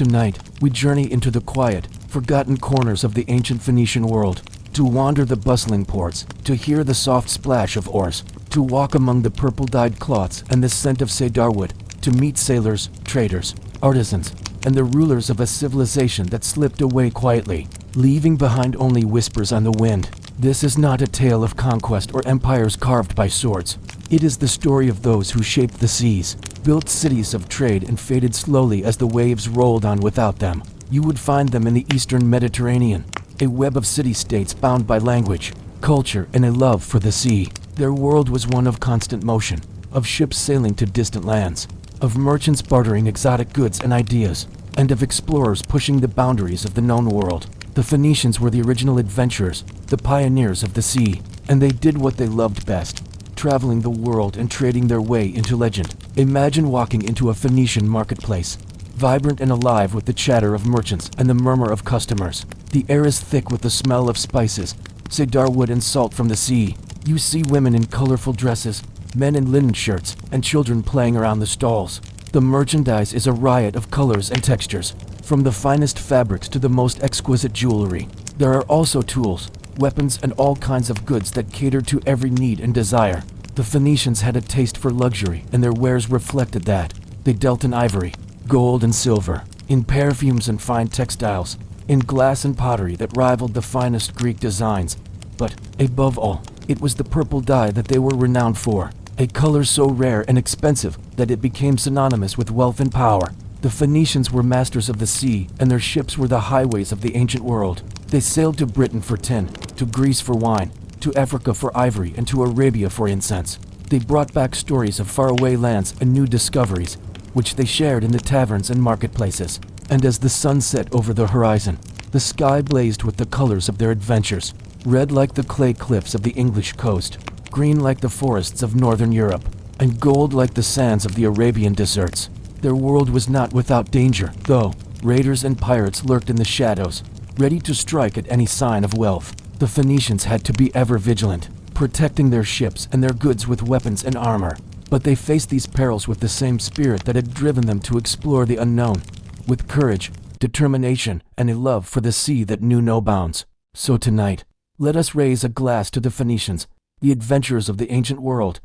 Tonight, we journey into the quiet, forgotten corners of the ancient Phoenician world, to wander the bustling ports, to hear the soft splash of oars, to walk among the purple-dyed cloths and the scent of cedarwood, to meet sailors, traders, artisans, and the rulers of a civilization that slipped away quietly, leaving behind only whispers on the wind. This is not a tale of conquest or empires carved by swords. It is the story of those who shaped the seas, built cities of trade, and faded slowly as the waves rolled on without them. You would find them in the eastern Mediterranean, a web of city-states bound by language, culture, and a love for the sea. Their world was one of constant motion, of ships sailing to distant lands, of merchants bartering exotic goods and ideas, and of explorers pushing the boundaries of the known world. The Phoenicians were the original adventurers, the pioneers of the sea, and they did what they loved best, traveling the world and trading their way into legend. Imagine walking into a Phoenician marketplace, vibrant and alive with the chatter of merchants and the murmur of customers. The air is thick with the smell of spices, cedarwood, and salt from the sea. You see women in colorful dresses, men in linen shirts, and children playing around the stalls. The merchandise is a riot of colors and textures, from the finest fabrics to the most exquisite jewelry. There are also tools, weapons, and all kinds of goods that cater to every need and desire. The Phoenicians had a taste for luxury, and their wares reflected that. They dealt in ivory, gold, and silver, in perfumes and fine textiles, in glass and pottery that rivaled the finest Greek designs. But, above all, it was the purple dye that they were renowned for, a color so rare and expensive that it became synonymous with wealth and power. The Phoenicians were masters of the sea, and their ships were the highways of the ancient world. They sailed to Britain for tin, to Greece for wine, to Africa for ivory, and to Arabia for incense. They brought back stories of faraway lands and new discoveries, which they shared in the taverns and marketplaces. And as the sun set over the horizon, the sky blazed with the colors of their adventures, red like the clay cliffs of the English coast, green like the forests of northern Europe, and gold like the sands of the Arabian deserts. Their world was not without danger, though. Raiders and pirates lurked in the shadows, ready to strike at any sign of wealth. The Phoenicians had to be ever vigilant, protecting their ships and their goods with weapons and armor. But they faced these perils with the same spirit that had driven them to explore the unknown, with courage, determination, and a love for the sea that knew no bounds. So tonight, let us raise a glass to the Phoenicians, the adventurers of the ancient world,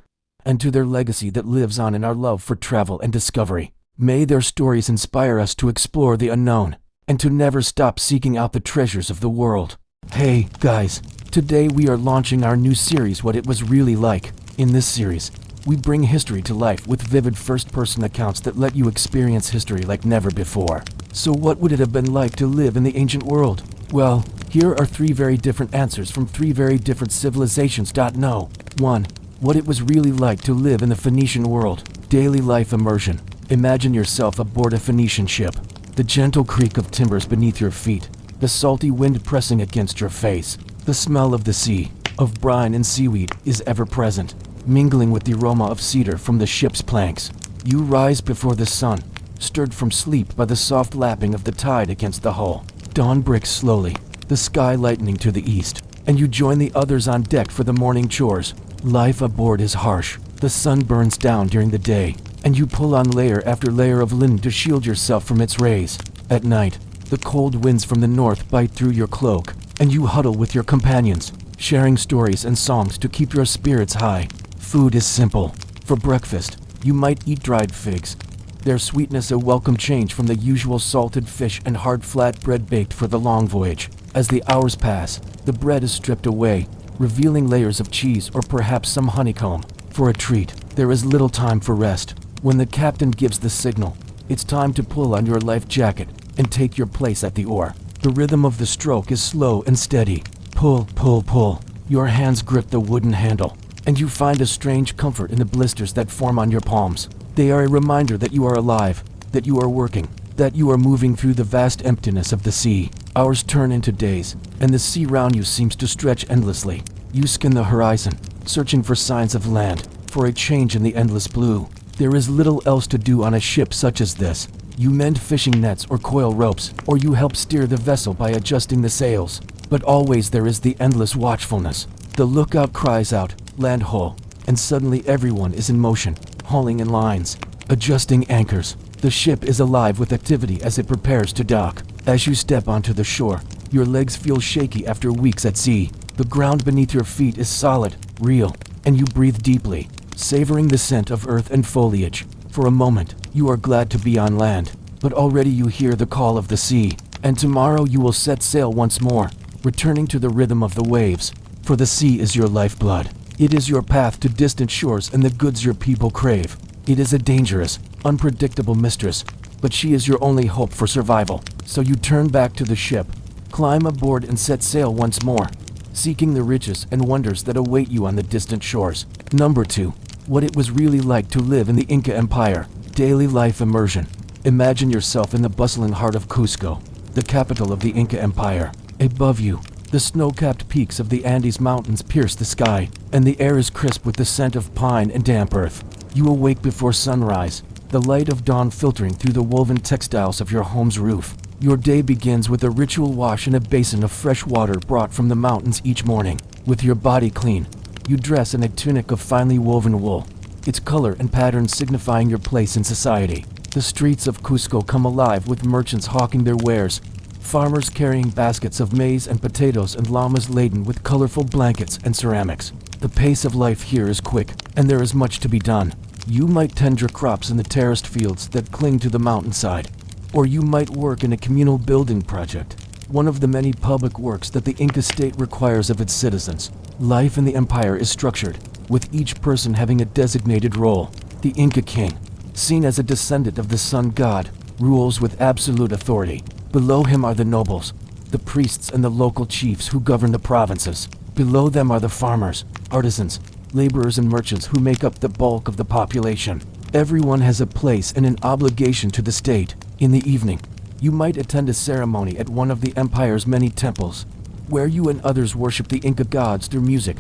and to their legacy that lives on in our love for travel and discovery. May their stories inspire us to explore the unknown, and to never stop seeking out the treasures of the world. Hey, guys, today we are launching our new series, What It Was Really Like. In this series, we bring history to life with vivid first-person accounts that let you experience history like never before. So what would it have been like to live in the ancient world? Well, here are 3 very different answers from 3 very different civilizations. No. 1. What it was really like to live in the Phoenician world. Daily life immersion. Imagine yourself aboard a Phoenician ship. The gentle creak of timbers beneath your feet. The salty wind pressing against your face. The smell of the sea, of brine and seaweed, is ever present, mingling with the aroma of cedar from the ship's planks. You rise before the sun, stirred from sleep by the soft lapping of the tide against the hull. Dawn breaks slowly, the sky lightening to the east, and you join the others on deck for the morning chores. Life aboard is harsh. The sun burns down during the day, and you pull on layer after layer of linen to shield yourself from its rays. At night, the cold winds from the north bite through your cloak, and you huddle with your companions, sharing stories and songs to keep your spirits high. Food is simple. For breakfast, you might eat dried figs, their sweetness a welcome change from the usual salted fish and hard flat bread baked for the long voyage. As the hours pass, the bread is stripped away, revealing layers of cheese or perhaps some honeycomb. For a treat, there is little time for rest. When the captain gives the signal, it's time to pull on your life jacket and take your place at the oar. The rhythm of the stroke is slow and steady. Pull, pull, pull. Your hands grip the wooden handle, and you find a strange comfort in the blisters that form on your palms. They are a reminder that you are alive, that you are working, that you are moving through the vast emptiness of the sea. Hours turn into days, and the sea round you seems to stretch endlessly. You scan the horizon, searching for signs of land, for a change in the endless blue. There is little else to do on a ship such as this. You mend fishing nets or coil ropes, or you help steer the vessel by adjusting the sails. But always there is the endless watchfulness. The lookout cries out, "Land ho!" and suddenly everyone is in motion, hauling in lines, adjusting anchors, The ship is alive with activity as it prepares to dock. As you step onto the shore, your legs feel shaky after weeks at sea. The ground beneath your feet is solid, real, and you breathe deeply, savoring the scent of earth and foliage. For a moment, you are glad to be on land, but already you hear the call of the sea, and tomorrow you will set sail once more, returning to the rhythm of the waves, for the sea is your lifeblood. It is your path to distant shores and the goods your people crave. It is a dangerous, unpredictable mistress, but she is your only hope for survival. So you turn back to the ship, climb aboard and set sail once more, seeking the riches and wonders that await you on the distant shores. Number 2. What it was really like to live in the Inca Empire. Daily life immersion. Imagine yourself in the bustling heart of Cusco, the capital of the Inca Empire. Above you, the snow-capped peaks of the Andes Mountains pierce the sky, and the air is crisp with the scent of pine and damp earth. You awake before sunrise, the light of dawn filtering through the woven textiles of your home's roof. Your day begins with a ritual wash in a basin of fresh water brought from the mountains each morning. With your body clean, you dress in a tunic of finely woven wool, its color and pattern signifying your place in society. The streets of Cusco come alive with merchants hawking their wares, farmers carrying baskets of maize and potatoes, and llamas laden with colorful blankets and ceramics. The pace of life here is quick, and there is much to be done. You might tend your crops in the terraced fields that cling to the mountainside, or you might work in a communal building project, one of the many public works that the Inca state requires of its citizens. Life in the empire is structured, with each person having a designated role. The Inca king, seen as a descendant of the sun god, rules with absolute authority. Below him are the nobles, the priests and the local chiefs who govern the provinces. Below them are the farmers, artisans, laborers and merchants who make up the bulk of the population. Everyone has a place and an obligation to the state. In the evening, you might attend a ceremony at one of the empire's many temples, where you and others worship the Inca gods through music,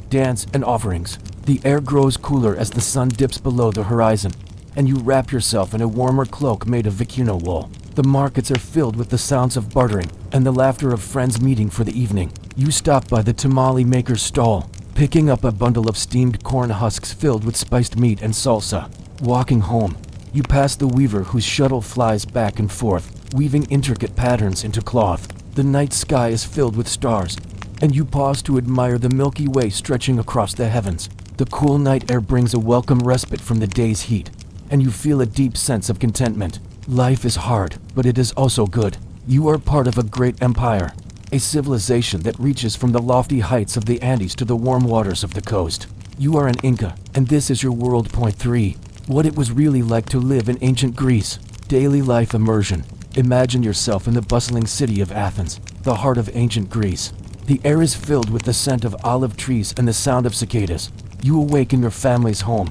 dance, and offerings. The air grows cooler as the sun dips below the horizon, and you wrap yourself in a warmer cloak made of vicuña wool. The markets are filled with the sounds of bartering and the laughter of friends meeting for the evening. You stop by the tamale maker's stall, picking up a bundle of steamed corn husks filled with spiced meat and salsa. Walking home, you pass the weaver whose shuttle flies back and forth, weaving intricate patterns into cloth. The night sky is filled with stars, and you pause to admire the Milky Way stretching across the heavens. The cool night air brings a welcome respite from the day's heat, and you feel a deep sense of contentment. Life is hard, but it is also good. You are part of a great empire, a civilization that reaches from the lofty heights of the Andes to the warm waters of the coast. You are an Inca, and this is your world. Point 3. What it was really like to live in ancient Greece. Daily life immersion. Imagine yourself in the bustling city of Athens, the heart of ancient Greece. The air is filled with the scent of olive trees and the sound of cicadas. You awake in your family's home,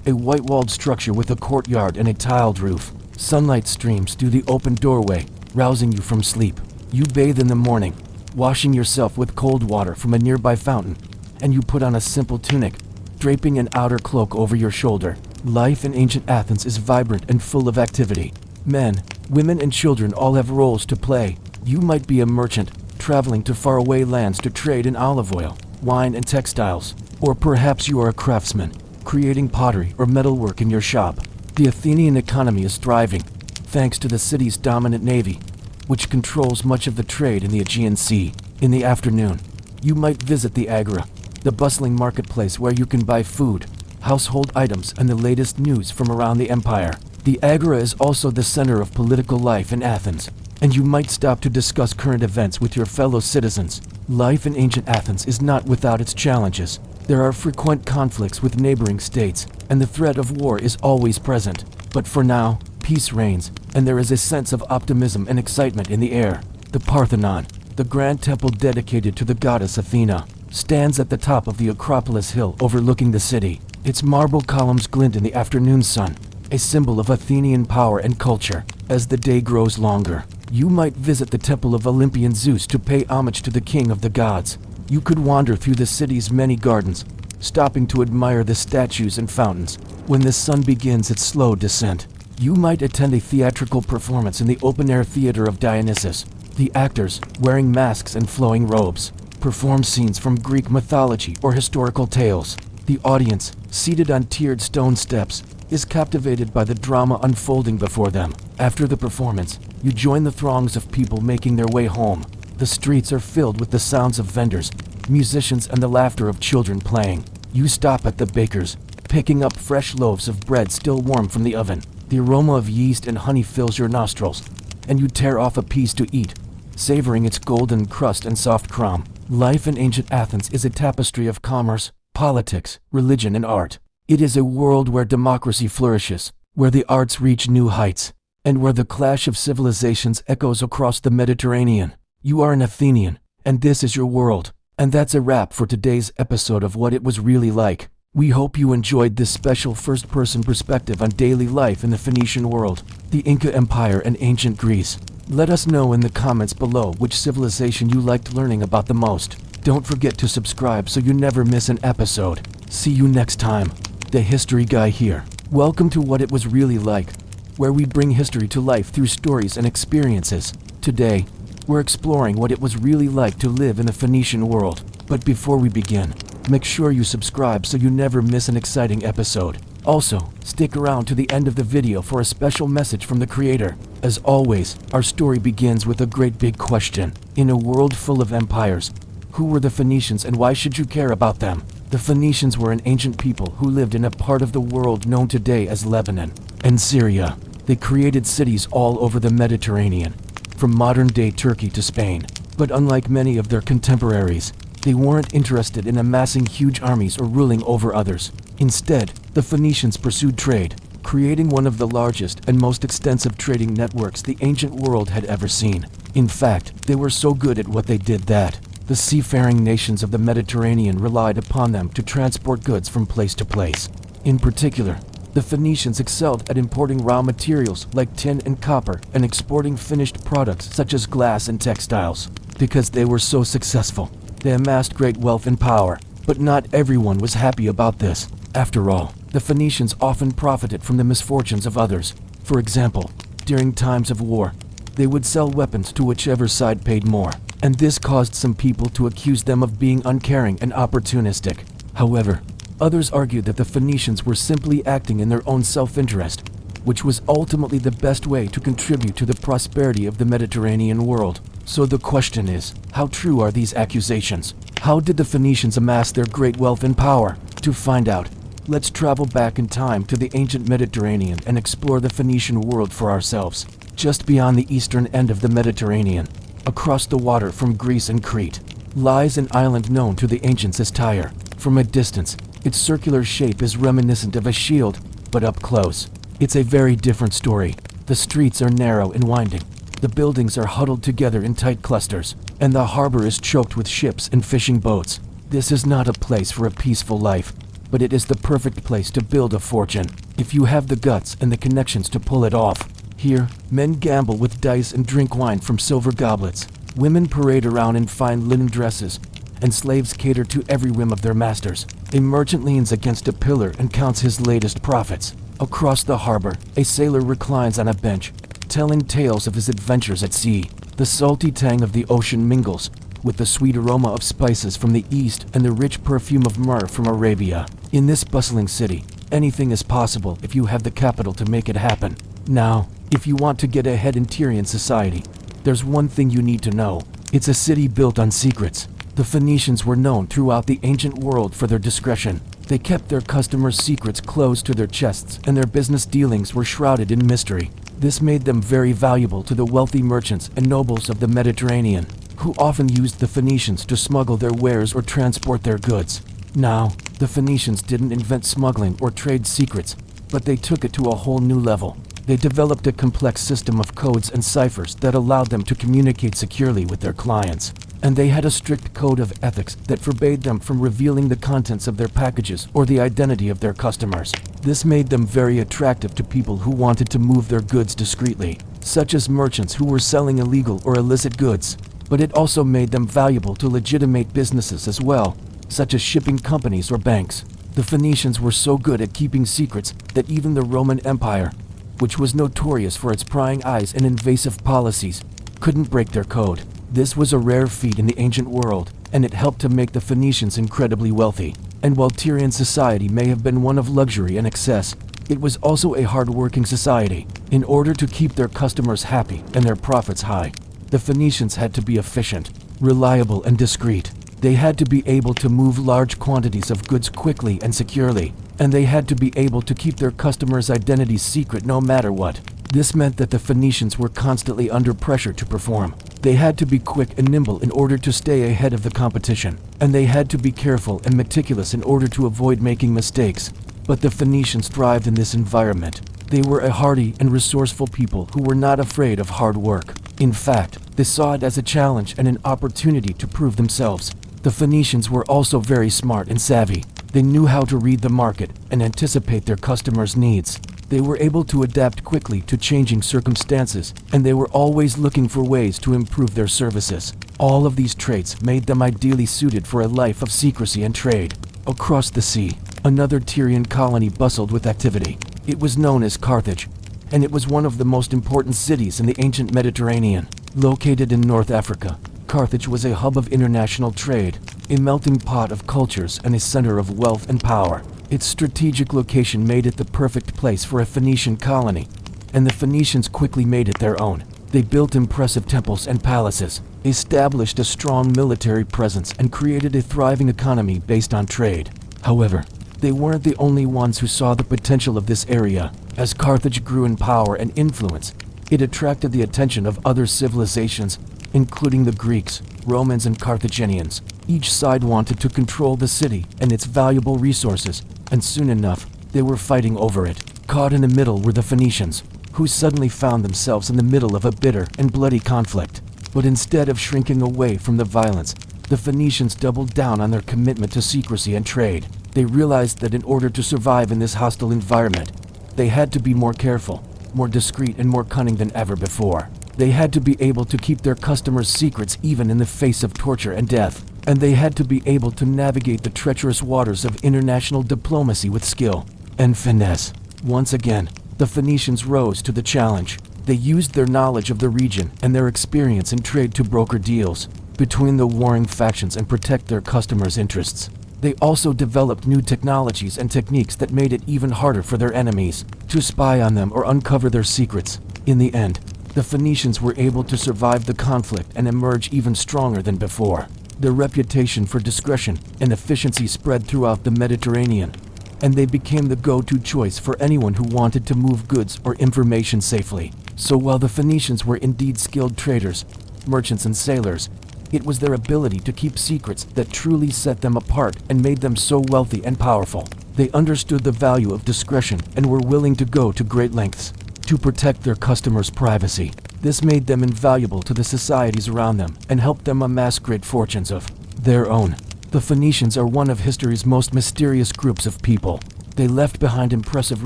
a white-walled structure with a courtyard and a tiled roof. Sunlight streams through the open doorway, rousing you from sleep. You bathe in the morning, washing yourself with cold water from a nearby fountain, and you put on a simple tunic, draping an outer cloak over your shoulder. Life in ancient Athens is vibrant and full of activity. Men, women, and children all have roles to play. You might be a merchant, traveling to faraway lands to trade in olive oil, wine, and textiles. Or perhaps you are a craftsman, creating pottery or metalwork in your shop. The Athenian economy is thriving, thanks to the city's dominant navy, which controls much of the trade in the Aegean Sea. In the afternoon, you might visit the Agora, the bustling marketplace where you can buy food, household items, and the latest news from around the empire. The Agora is also the center of political life in Athens, and you might stop to discuss current events with your fellow citizens. Life in ancient Athens is not without its challenges. There are frequent conflicts with neighboring states, and the threat of war is always present. But for now, peace reigns, and there is a sense of optimism and excitement in the air. The Parthenon, the grand temple dedicated to the goddess Athena, stands at the top of the Acropolis hill overlooking the city. Its marble columns glint in the afternoon sun, a symbol of Athenian power and culture. As the day grows longer, you might visit the temple of Olympian Zeus to pay homage to the king of the gods. You could wander through the city's many gardens, stopping to admire the statues and fountains. When the sun begins its slow descent, you might attend a theatrical performance in the open-air theater of Dionysus. The actors, wearing masks and flowing robes, perform scenes from Greek mythology or historical tales. The audience, seated on tiered stone steps, is captivated by the drama unfolding before them. After the performance, you join the throngs of people making their way home. The streets are filled with the sounds of vendors, musicians, and the laughter of children playing. You stop at the baker's, picking up fresh loaves of bread still warm from the oven. The aroma of yeast and honey fills your nostrils, and you tear off a piece to eat, savoring its golden crust and soft crumb. Life in ancient Athens is a tapestry of commerce, politics, religion, and art. It is a world where democracy flourishes, where the arts reach new heights, and where the clash of civilizations echoes across the Mediterranean. You are an Athenian, and this is your world. And that's a wrap for today's episode of What It Was Really Like. We hope you enjoyed this special first-person perspective on daily life in the Phoenician world, the Inca Empire, and ancient Greece. Let us know in the comments below which civilization you liked learning about the most. Don't forget to subscribe so you never miss an episode. See you next time. The History Guy here. Welcome to What It Was Really Like, where we bring history to life through stories and experiences. Today, we're exploring what it was really like to live in the Phoenician world. But before we begin, make sure you subscribe so you never miss an exciting episode. Also, stick around to the end of the video for a special message from the creator. As always, our story begins with a great big question. In a world full of empires, who were the Phoenicians and why should you care about them? The Phoenicians were an ancient people who lived in a part of the world known today as Lebanon and Syria. They created cities all over the Mediterranean, from modern-day Turkey to Spain. But unlike many of their contemporaries, they weren't interested in amassing huge armies or ruling over others. Instead, the Phoenicians pursued trade, creating one of the largest and most extensive trading networks the ancient world had ever seen. In fact, they were so good at what they did that the seafaring nations of the Mediterranean relied upon them to transport goods from place to place. In particular, the Phoenicians excelled at importing raw materials like tin and copper and exporting finished products such as glass and textiles. Because they were so successful, they amassed great wealth and power. But not everyone was happy about this. After all, the Phoenicians often profited from the misfortunes of others. For example, during times of war, they would sell weapons to whichever side paid more, and this caused some people to accuse them of being uncaring and opportunistic. However, others argued that the Phoenicians were simply acting in their own self-interest, which was ultimately the best way to contribute to the prosperity of the Mediterranean world. So the question is, how true are these accusations? How did the Phoenicians amass their great wealth and power? To find out, let's travel back in time to the ancient Mediterranean and explore the Phoenician world for ourselves. Just beyond the eastern end of the Mediterranean, across the water from Greece and Crete, lies an island known to the ancients as Tyre. From a distance, its circular shape is reminiscent of a shield, but up close, it's a very different story. The streets are narrow and winding, the buildings are huddled together in tight clusters, and the harbor is choked with ships and fishing boats. This is not a place for a peaceful life, but it is the perfect place to build a fortune, if you have the guts and the connections to pull it off. Here, men gamble with dice and drink wine from silver goblets. Women parade around in fine linen dresses, and slaves cater to every whim of their masters. A merchant leans against a pillar and counts his latest profits. Across the harbor, a sailor reclines on a bench, telling tales of his adventures at sea. The salty tang of the ocean mingles with the sweet aroma of spices from the east and the rich perfume of myrrh from Arabia. In this bustling city, anything is possible if you have the capital to make it happen. Now, if you want to get ahead in Tyrian society, there's one thing you need to know. It's a city built on secrets. The Phoenicians were known throughout the ancient world for their discretion. They kept their customers' secrets close to their chests, and their business dealings were shrouded in mystery. This made them very valuable to the wealthy merchants and nobles of the Mediterranean, who often used the Phoenicians to smuggle their wares or transport their goods. Now, the Phoenicians didn't invent smuggling or trade secrets, but they took it to a whole new level. They developed a complex system of codes and ciphers that allowed them to communicate securely with their clients. And they had a strict code of ethics that forbade them from revealing the contents of their packages or the identity of their customers. This made them very attractive to people who wanted to move their goods discreetly, such as merchants who were selling illegal or illicit goods. But it also made them valuable to legitimate businesses as well, such as shipping companies or banks. The Phoenicians were so good at keeping secrets that even the Roman Empire, which was notorious for its prying eyes and invasive policies, couldn't break their code. This was a rare feat in the ancient world, and it helped to make the Phoenicians incredibly wealthy. And while Tyrian society may have been one of luxury and excess, It was also a hard-working society. In order to keep their customers happy and their profits high, the Phoenicians had to be efficient, reliable, and discreet. They had to be able to move large quantities of goods quickly and securely, and they had to be able to keep their customers' identities secret no matter what. This meant that the Phoenicians were constantly under pressure to perform. They had to be quick and nimble in order to stay ahead of the competition, and they had to be careful and meticulous in order to avoid making mistakes. But the Phoenicians thrived in this environment. They were a hardy and resourceful people who were not afraid of hard work. In fact, they saw it as a challenge and an opportunity to prove themselves. The Phoenicians were also very smart and savvy. They knew how to read the market and anticipate their customers' needs. They were able to adapt quickly to changing circumstances, and they were always looking for ways to improve their services. All of these traits made them ideally suited for a life of secrecy and trade. Across the sea, another Tyrian colony bustled with activity. It was known as Carthage, and it was one of the most important cities in the ancient Mediterranean. Located in North Africa, Carthage was a hub of international trade, a melting pot of cultures and a center of wealth and power. Its strategic location made it the perfect place for a Phoenician colony, and the Phoenicians quickly made it their own. They built impressive temples and palaces, established a strong military presence, and created a thriving economy based on trade. However, they weren't the only ones who saw the potential of this area. As Carthage grew in power and influence, it attracted the attention of other civilizations, including the Greeks, Romans, and Carthaginians. Each side wanted to control the city and its valuable resources, and soon enough, they were fighting over it. Caught in the middle were the Phoenicians, who suddenly found themselves in the middle of a bitter and bloody conflict. But instead of shrinking away from the violence, the Phoenicians doubled down on their commitment to secrecy and trade. They realized that in order to survive in this hostile environment, they had to be more careful, more discreet, and more cunning than ever before. They had to be able to keep their customers' secrets even in the face of torture and death. And they had to be able to navigate the treacherous waters of international diplomacy with skill and finesse. Once again, the Phoenicians rose to the challenge. They used their knowledge of the region and their experience in trade to broker deals between the warring factions and protect their customers' interests. They also developed new technologies and techniques that made it even harder for their enemies to spy on them or uncover their secrets. In the end, the Phoenicians were able to survive the conflict and emerge even stronger than before. Their reputation for discretion and efficiency spread throughout the Mediterranean, and they became the go-to choice for anyone who wanted to move goods or information safely. So while the Phoenicians were indeed skilled traders, merchants, and sailors, it was their ability to keep secrets that truly set them apart and made them so wealthy and powerful. They understood the value of discretion and were willing to go to great lengths to protect their customers' privacy. This made them invaluable to the societies around them and helped them amass great fortunes of their own. The Phoenicians are one of history's most mysterious groups of people. They left behind impressive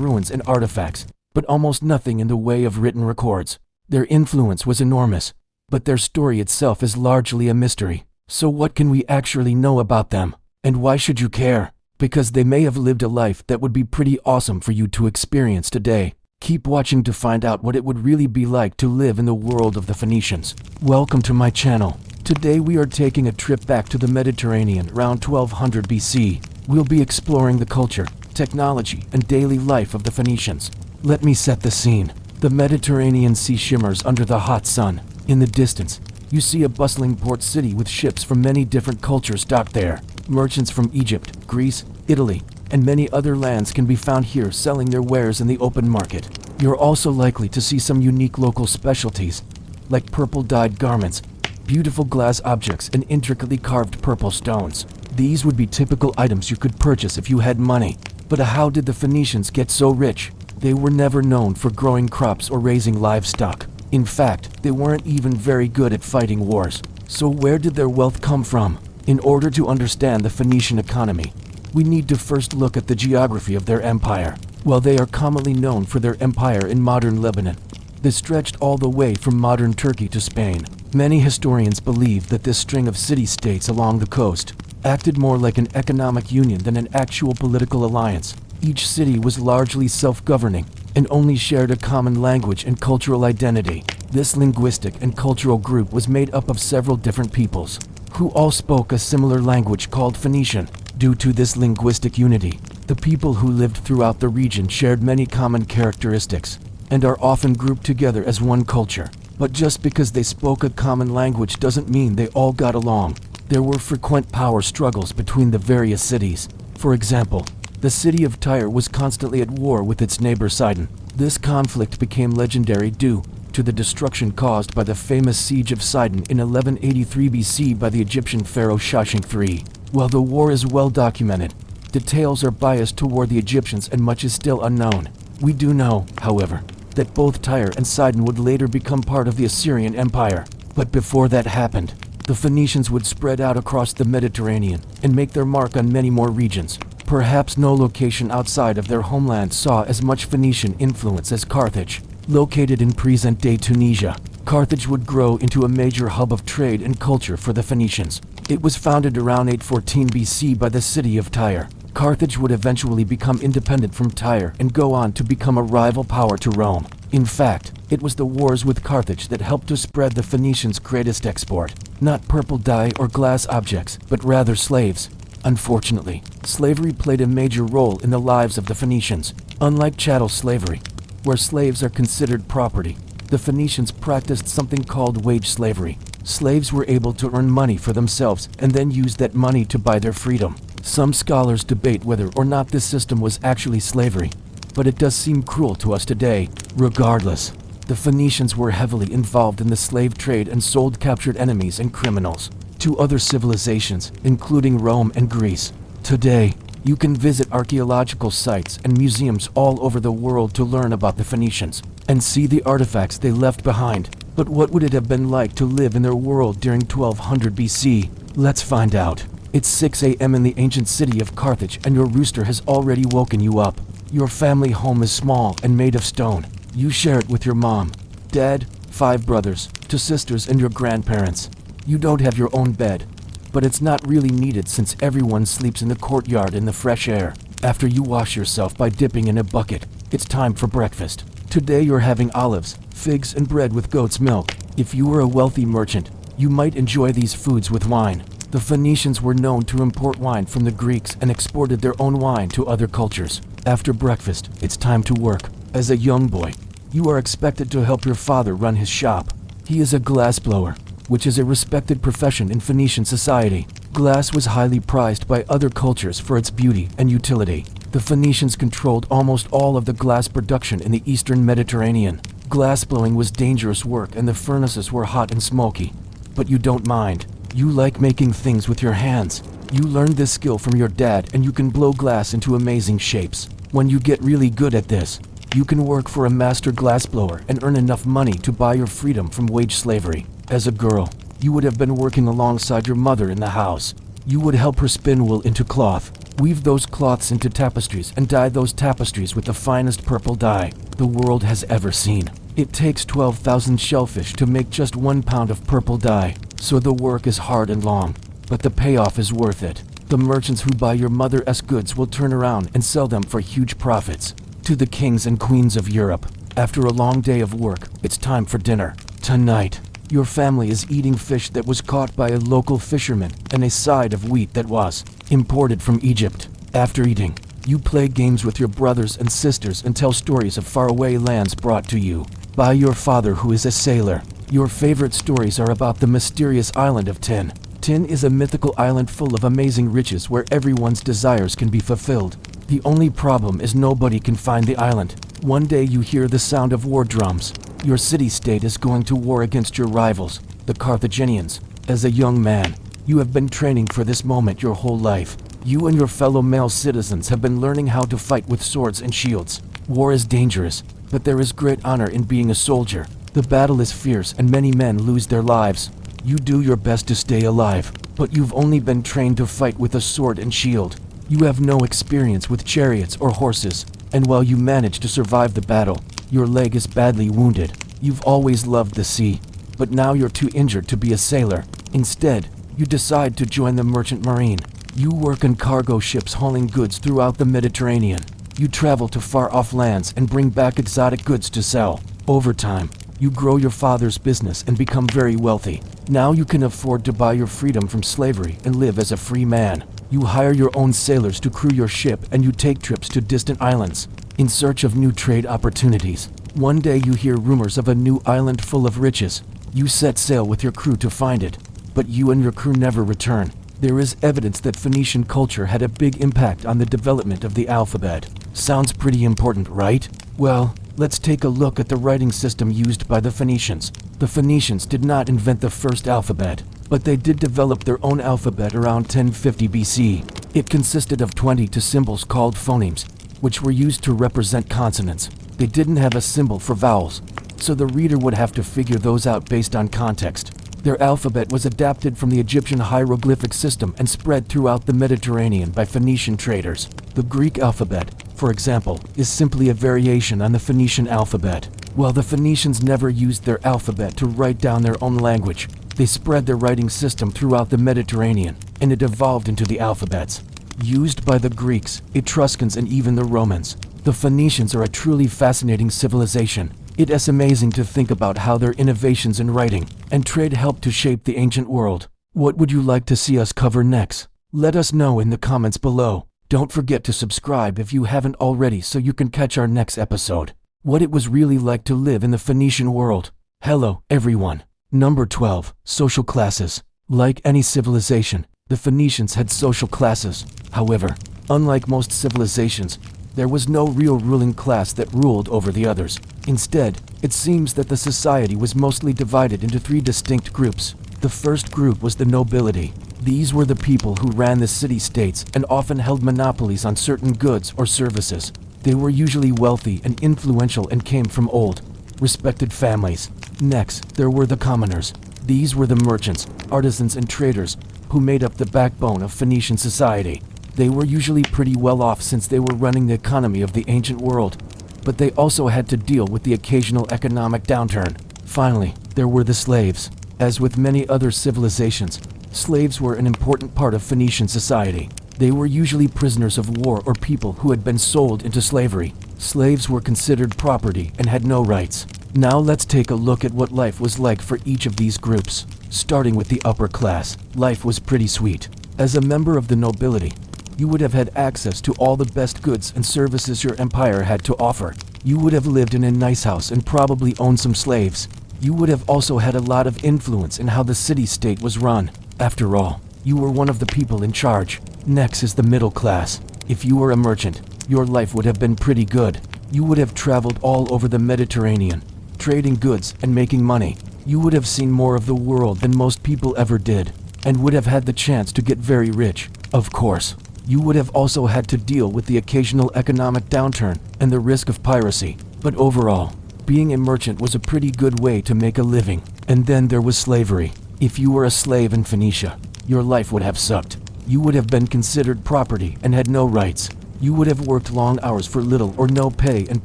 ruins and artifacts, but almost nothing in the way of written records. Their influence was enormous, but their story itself is largely a mystery. So what can we actually know about them? And why should you care? Because they may have lived a life that would be pretty awesome for you to experience today. Keep watching to find out what it would really be like to live in the world of the Phoenicians. Welcome to my channel. Today we are taking a trip back to the Mediterranean around 1200 BC. We'll be exploring the culture, technology, and daily life of the Phoenicians. Let me set the scene. The Mediterranean Sea shimmers under the hot sun. In the distance, you see a bustling port city with ships from many different cultures docked there. Merchants from Egypt, Greece, Italy, and many other lands can be found here selling their wares in the open market. You're also likely to see some unique local specialties, like purple-dyed garments, beautiful glass objects, and intricately carved purple stones. These would be typical items you could purchase if you had money. But how did the Phoenicians get so rich? They were never known for growing crops or raising livestock. In fact, they weren't even very good at fighting wars. So where did their wealth come from? In order to understand the Phoenician economy, we need to first look at the geography of their empire. While they are commonly known for their empire in modern Lebanon, this stretched all the way from modern Turkey to Spain. Many historians believe that this string of city-states along the coast acted more like an economic union than an actual political alliance. Each city was largely self-governing and only shared a common language and cultural identity. This linguistic and cultural group was made up of several different peoples, who all spoke a similar language called Phoenician. Due to this linguistic unity, The people who lived throughout the region shared many common characteristics, and are often grouped together as one culture. But just because they spoke a common language doesn't mean they all got along. There were frequent power struggles between the various cities. For example, the city of Tyre was constantly at war with its neighbor Sidon. This conflict became legendary due to the destruction caused by the famous siege of Sidon in 1183 BC by the Egyptian pharaoh Shoshenq III. While the war is well documented, details are biased toward the Egyptians and much is still unknown. We do know, however, that both Tyre and Sidon would later become part of the Assyrian Empire. But before that happened, the Phoenicians would spread out across the Mediterranean and make their mark on many more regions. Perhaps no location outside of their homeland saw as much Phoenician influence as Carthage. Located in present-day Tunisia, Carthage would grow into a major hub of trade and culture for the Phoenicians. It was founded around 814 BC by the city of Tyre. Carthage would eventually become independent from Tyre and go on to become a rival power to Rome. In fact, it was the wars with Carthage that helped to spread the Phoenicians' greatest export. Not purple dye or glass objects, but rather slaves. Unfortunately, slavery played a major role in the lives of the Phoenicians. Unlike chattel slavery, where slaves are considered property, the Phoenicians practiced something called wage slavery. Slaves were able to earn money for themselves and then use that money to buy their freedom. Some scholars debate whether or not this system was actually slavery, but it does seem cruel to us today. Regardless, the Phoenicians were heavily involved in the slave trade and sold captured enemies and criminals to other civilizations, including Rome and Greece. Today, you can visit archaeological sites and museums all over the world to learn about the Phoenicians and see the artifacts they left behind. But what would it have been like to live in their world during 1200 BC? Let's find out. It's 6 a.m. in the ancient city of Carthage and your rooster has already woken you up. Your family home is small and made of stone. You share it with your mom, dad, 5 brothers, 2 sisters and your grandparents. You don't have your own bed, but it's not really needed since everyone sleeps in the courtyard in the fresh air. After you wash yourself by dipping in a bucket, it's time for breakfast. Today you're having olives, figs and bread with goat's milk. If you were a wealthy merchant, you might enjoy these foods with wine. The Phoenicians were known to import wine from the Greeks and exported their own wine to other cultures. After breakfast, it's time to work. As a young boy, you are expected to help your father run his shop. He is a glassblower, which is a respected profession in Phoenician society. Glass was highly prized by other cultures for its beauty and utility. The Phoenicians controlled almost all of the glass production in the eastern Mediterranean. Glassblowing was dangerous work and the furnaces were hot and smoky. But you don't mind. You like making things with your hands. You learned this skill from your dad and you can blow glass into amazing shapes. When you get really good at this, you can work for a master glassblower and earn enough money to buy your freedom from wage slavery. As a girl, you would have been working alongside your mother in the house. You would help her spin wool into cloth, weave those cloths into tapestries and dye those tapestries with the finest purple dye the world has ever seen. It takes 12,000 shellfish to make just 1 pound of purple dye, so the work is hard and long, but the payoff is worth it. The merchants who buy your mother's goods will turn around and sell them for huge profits to the kings and queens of Europe. After a long day of work, it's time for dinner. Tonight, your family is eating fish that was caught by a local fisherman and a side of wheat that was imported from Egypt. After eating, you play games with your brothers and sisters and tell stories of faraway lands brought to you by your father who is a sailor. Your favorite stories are about the mysterious island of Tin. Tin is a mythical island full of amazing riches where everyone's desires can be fulfilled. The only problem is nobody can find the island. One day you hear the sound of war drums. Your city-state is going to war against your rivals, the Carthaginians. As a young man, you have been training for this moment your whole life. You and your fellow male citizens have been learning how to fight with swords and shields. War is dangerous, but there is great honor in being a soldier. The battle is fierce and many men lose their lives. You do your best to stay alive, but you've only been trained to fight with a sword and shield. You have no experience with chariots or horses, and while you manage to survive the battle, your leg is badly wounded. You've always loved the sea, but now you're too injured to be a sailor. Instead, you decide to join the merchant marine. You work on cargo ships hauling goods throughout the Mediterranean. You travel to far-off lands and bring back exotic goods to sell. Over time, you grow your father's business and become very wealthy. Now you can afford to buy your freedom from slavery and live as a free man. You hire your own sailors to crew your ship and you take trips to distant islands in search of new trade opportunities. One day you hear rumors of a new island full of riches. You set sail with your crew to find it, but you and your crew never return. There is evidence that Phoenician culture had a big impact on the development of the alphabet. Sounds pretty important, right? Well, let's take a look at the writing system used by the Phoenicians. The Phoenicians did not invent the first alphabet, but they did develop their own alphabet around 1050 BC. It consisted of 22 symbols called phonemes, which were used to represent consonants. They didn't have a symbol for vowels, so the reader would have to figure those out based on context. Their alphabet was adapted from the Egyptian hieroglyphic system and spread throughout the Mediterranean by Phoenician traders. The Greek alphabet, for example, is simply a variation on the Phoenician alphabet. While the Phoenicians never used their alphabet to write down their own language, they spread their writing system throughout the Mediterranean, and it evolved into the alphabets used by the Greeks, Etruscans, and even the Romans. The Phoenicians are a truly fascinating civilization. It is amazing to think about how their innovations in writing and trade helped to shape the ancient world. What would you like to see us cover next? Let us know in the comments below. Don't forget to subscribe if you haven't already so you can catch our next episode. What it was really like to live in the Phoenician world. Hello, everyone. Number 12. Social classes. Like any civilization, the Phoenicians had social classes. However, unlike most civilizations, there was no real ruling class that ruled over the others. Instead, it seems that the society was mostly divided into three distinct groups. The first group was the nobility. These were the people who ran the city-states and often held monopolies on certain goods or services. They were usually wealthy and influential and came from old, respected families. Next, there were the commoners. These were the merchants, artisans, and traders who made up the backbone of Phoenician society. They were usually pretty well off since they were running the economy of the ancient world, but they also had to deal with the occasional economic downturn. Finally, there were the slaves. As with many other civilizations, slaves were an important part of Phoenician society. They were usually prisoners of war or people who had been sold into slavery. Slaves were considered property and had no rights. Now let's take a look at what life was like for each of these groups. Starting with the upper class, life was pretty sweet. As a member of the nobility, you would have had access to all the best goods and services your empire had to offer. You would have lived in a nice house and probably owned some slaves. You would have also had a lot of influence in how the city-state was run. After all, you were one of the people in charge. Next is the middle class. If you were a merchant, your life would have been pretty good. You would have traveled all over the Mediterranean, trading goods and making money. You would have seen more of the world than most people ever did, and would have had the chance to get very rich. Of course, you would have also had to deal with the occasional economic downturn and the risk of piracy. But overall, being a merchant was a pretty good way to make a living. And then there was slavery. If you were a slave in Phoenicia, your life would have sucked. You would have been considered property and had no rights. You would have worked long hours for little or no pay and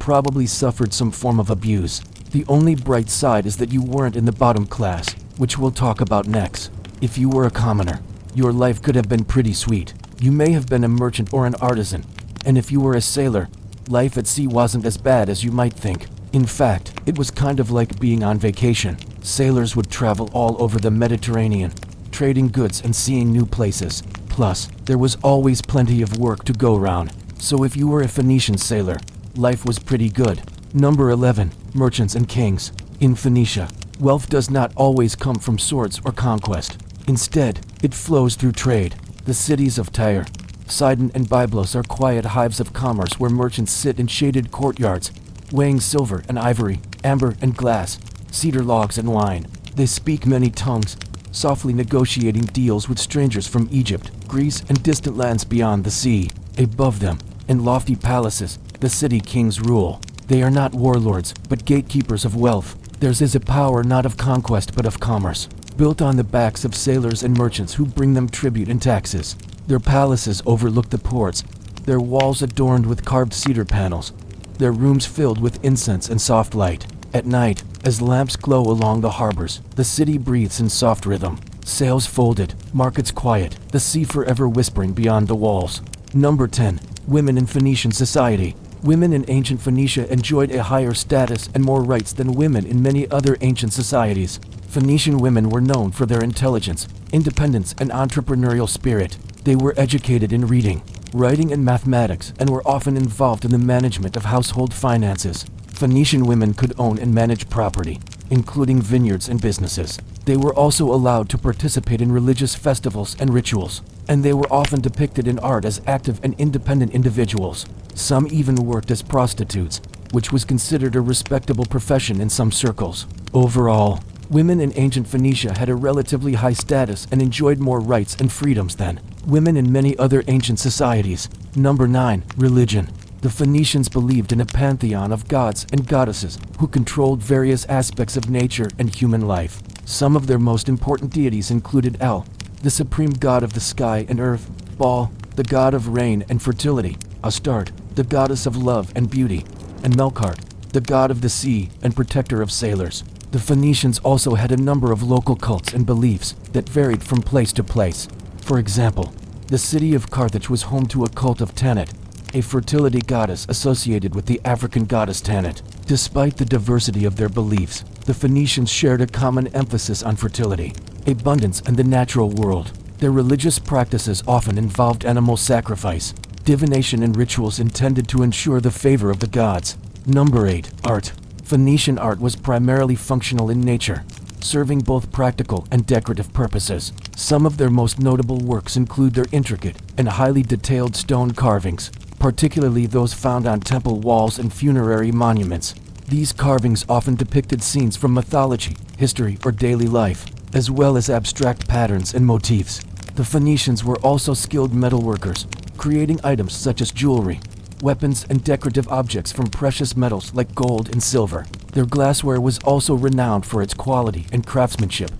probably suffered some form of abuse. The only bright side is that you weren't in the bottom class, which we'll talk about next. If you were a commoner, your life could have been pretty sweet. You may have been a merchant or an artisan, and if you were a sailor, life at sea wasn't as bad as you might think. In fact, it was kind of like being on vacation. Sailors would travel all over the Mediterranean, trading goods and seeing new places. Plus, there was always plenty of work to go around. So if you were a Phoenician sailor, life was pretty good. Number 11. Merchants and kings. In Phoenicia, wealth does not always come from swords or conquest. Instead, it flows through trade. The cities of Tyre, Sidon, and Byblos are quiet hives of commerce where merchants sit in shaded courtyards, weighing silver and ivory, amber and glass, cedar logs and wine. They speak many tongues, softly negotiating deals with strangers from Egypt, Greece, and distant lands beyond the sea. Above them, in lofty palaces, the city kings rule. They are not warlords, but gatekeepers of wealth. Theirs is a power not of conquest but of commerce, built on the backs of sailors and merchants who bring them tribute and taxes. Their palaces overlook the ports, their walls adorned with carved cedar panels, their rooms filled with incense and soft light. At night, as lamps glow along the harbors, the city breathes in soft rhythm. Sails folded, markets quiet, the sea forever whispering beyond the walls. Number 10. Women in Phoenician society. Women in ancient Phoenicia enjoyed a higher status and more rights than women in many other ancient societies. Phoenician women were known for their intelligence, independence, and entrepreneurial spirit. They were educated in reading, writing, and mathematics, and were often involved in the management of household finances. Phoenician women could own and manage property, including vineyards and businesses. They were also allowed to participate in religious festivals and rituals, and they were often depicted in art as active and independent individuals. Some even worked as prostitutes, which was considered a respectable profession in some circles. Overall, women in ancient Phoenicia had a relatively high status and enjoyed more rights and freedoms than women in many other ancient societies. Number 9. Religion. The Phoenicians believed in a pantheon of gods and goddesses who controlled various aspects of nature and human life. Some of their most important deities included El, the supreme god of the sky and earth; Baal, the god of rain and fertility; Astarte, the goddess of love and beauty; and Melkart, the god of the sea and protector of sailors. The Phoenicians also had a number of local cults and beliefs that varied from place to place. For example, the city of Carthage was home to a cult of Tanit, a fertility goddess associated with the African goddess Tanit. Despite the diversity of their beliefs, the Phoenicians shared a common emphasis on fertility, abundance, and the natural world. Their religious practices often involved animal sacrifice, divination, and rituals intended to ensure the favor of the gods. Number 8. Art. Phoenician art was primarily functional in nature, serving both practical and decorative purposes. Some of their most notable works include their intricate and highly detailed stone carvings, particularly those found on temple walls and funerary monuments. These carvings often depicted scenes from mythology, history, or daily life, as well as abstract patterns and motifs. The Phoenicians were also skilled metalworkers, creating items such as jewelry, weapons, and decorative objects from precious metals like gold and silver. Their glassware was also renowned for its quality and craftsmanship,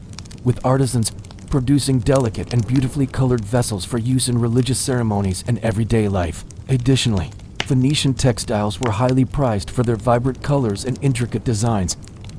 with artisans producing delicate and beautifully colored vessels for use in religious ceremonies and everyday life. Additionally, Phoenician textiles were highly prized for their vibrant colors and intricate designs,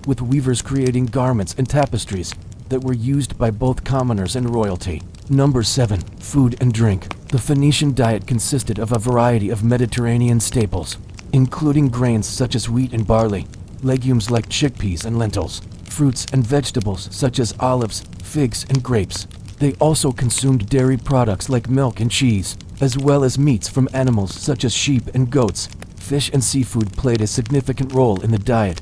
with weavers creating garments and tapestries that were used by both commoners and royalty. Number 7. Food and drink. The Phoenician diet consisted of a variety of Mediterranean staples, including grains such as wheat and barley, legumes like chickpeas and lentils, fruits and vegetables such as olives, figs, and grapes. They also consumed dairy products like milk and cheese, as well as meats from animals such as sheep and goats. Fish and seafood played a significant role in the diet,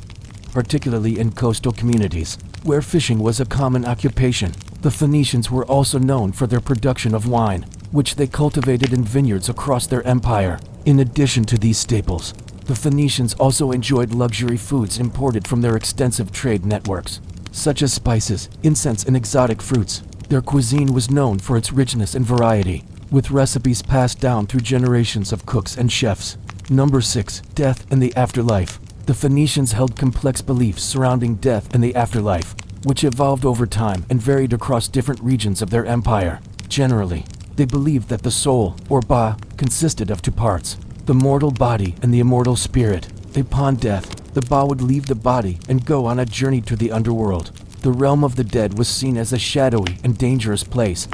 particularly in coastal communities, where fishing was a common occupation. The Phoenicians were also known for their production of wine, which they cultivated in vineyards across their empire. In addition to these staples, the Phoenicians also enjoyed luxury foods imported from their extensive trade networks, such as spices, incense, and exotic fruits. Their cuisine was known for its richness and variety, with recipes passed down through generations of cooks and chefs. Number 6. Death and the afterlife. The Phoenicians held complex beliefs surrounding death and the afterlife, which evolved over time and varied across different regions of their empire. Generally, they believed that the soul, or ba, consisted of two parts: the mortal body and the immortal spirit. Upon death, the ba would leave the body and go on a journey to the underworld. The realm of the dead was seen as a shadowy and dangerous place,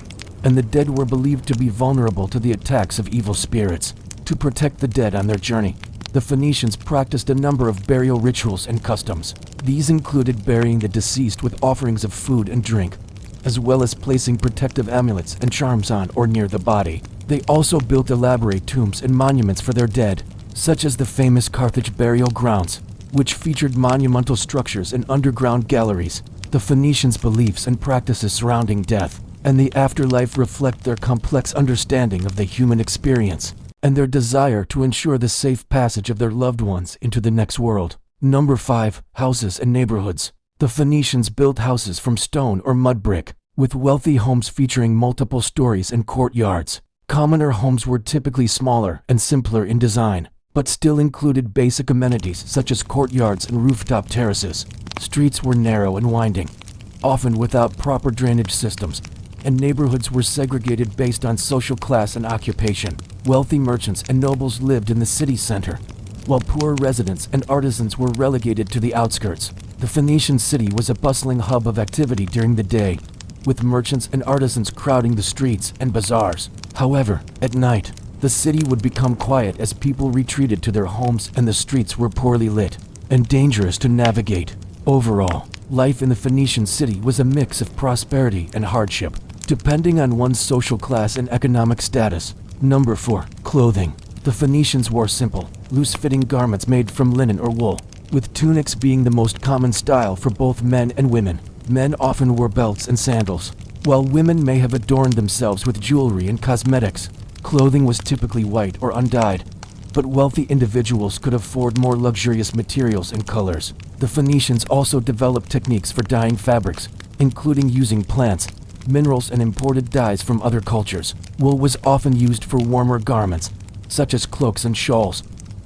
and the dead were believed to be vulnerable to the attacks of evil spirits. To protect the dead on their journey, the Phoenicians practiced a number of burial rituals and customs. These included burying the deceased with offerings of food and drink, as well as placing protective amulets and charms on or near the body. They also built elaborate tombs and monuments for their dead, such as the famous Carthage burial grounds, which featured monumental structures and underground galleries. The Phoenicians' beliefs and practices surrounding death and the afterlife reflect their complex understanding of the human experience and their desire to ensure the safe passage of their loved ones into the next world. Number 5. Houses and neighborhoods. The Phoenicians built houses from stone or mud brick, with wealthy homes featuring multiple stories and courtyards. Commoner homes were typically smaller and simpler in design, but still included basic amenities such as courtyards and rooftop terraces. Streets were narrow and winding, often without proper drainage systems, and neighborhoods were segregated based on social class and occupation. Wealthy merchants and nobles lived in the city center, while poor residents and artisans were relegated to the outskirts. The Phoenician city was a bustling hub of activity during the day, with merchants and artisans crowding the streets and bazaars. However, at night, the city would become quiet as people retreated to their homes and the streets were poorly lit and dangerous to navigate. Overall, life in the Phoenician city was a mix of prosperity and hardship. depending on one's social class and economic status. Number 4. Clothing. The Phoenicians wore simple, loose-fitting garments made from linen or wool, with tunics being the most common style for both men and women. Men often wore belts and sandals, while women may have adorned themselves with jewelry and cosmetics. Clothing was typically white or undyed, but wealthy individuals could afford more luxurious materials and colors. The Phoenicians also developed techniques for dyeing fabrics, including using plants, minerals, and imported dyes from other cultures. Wool was often used for warmer garments, such as cloaks and shawls,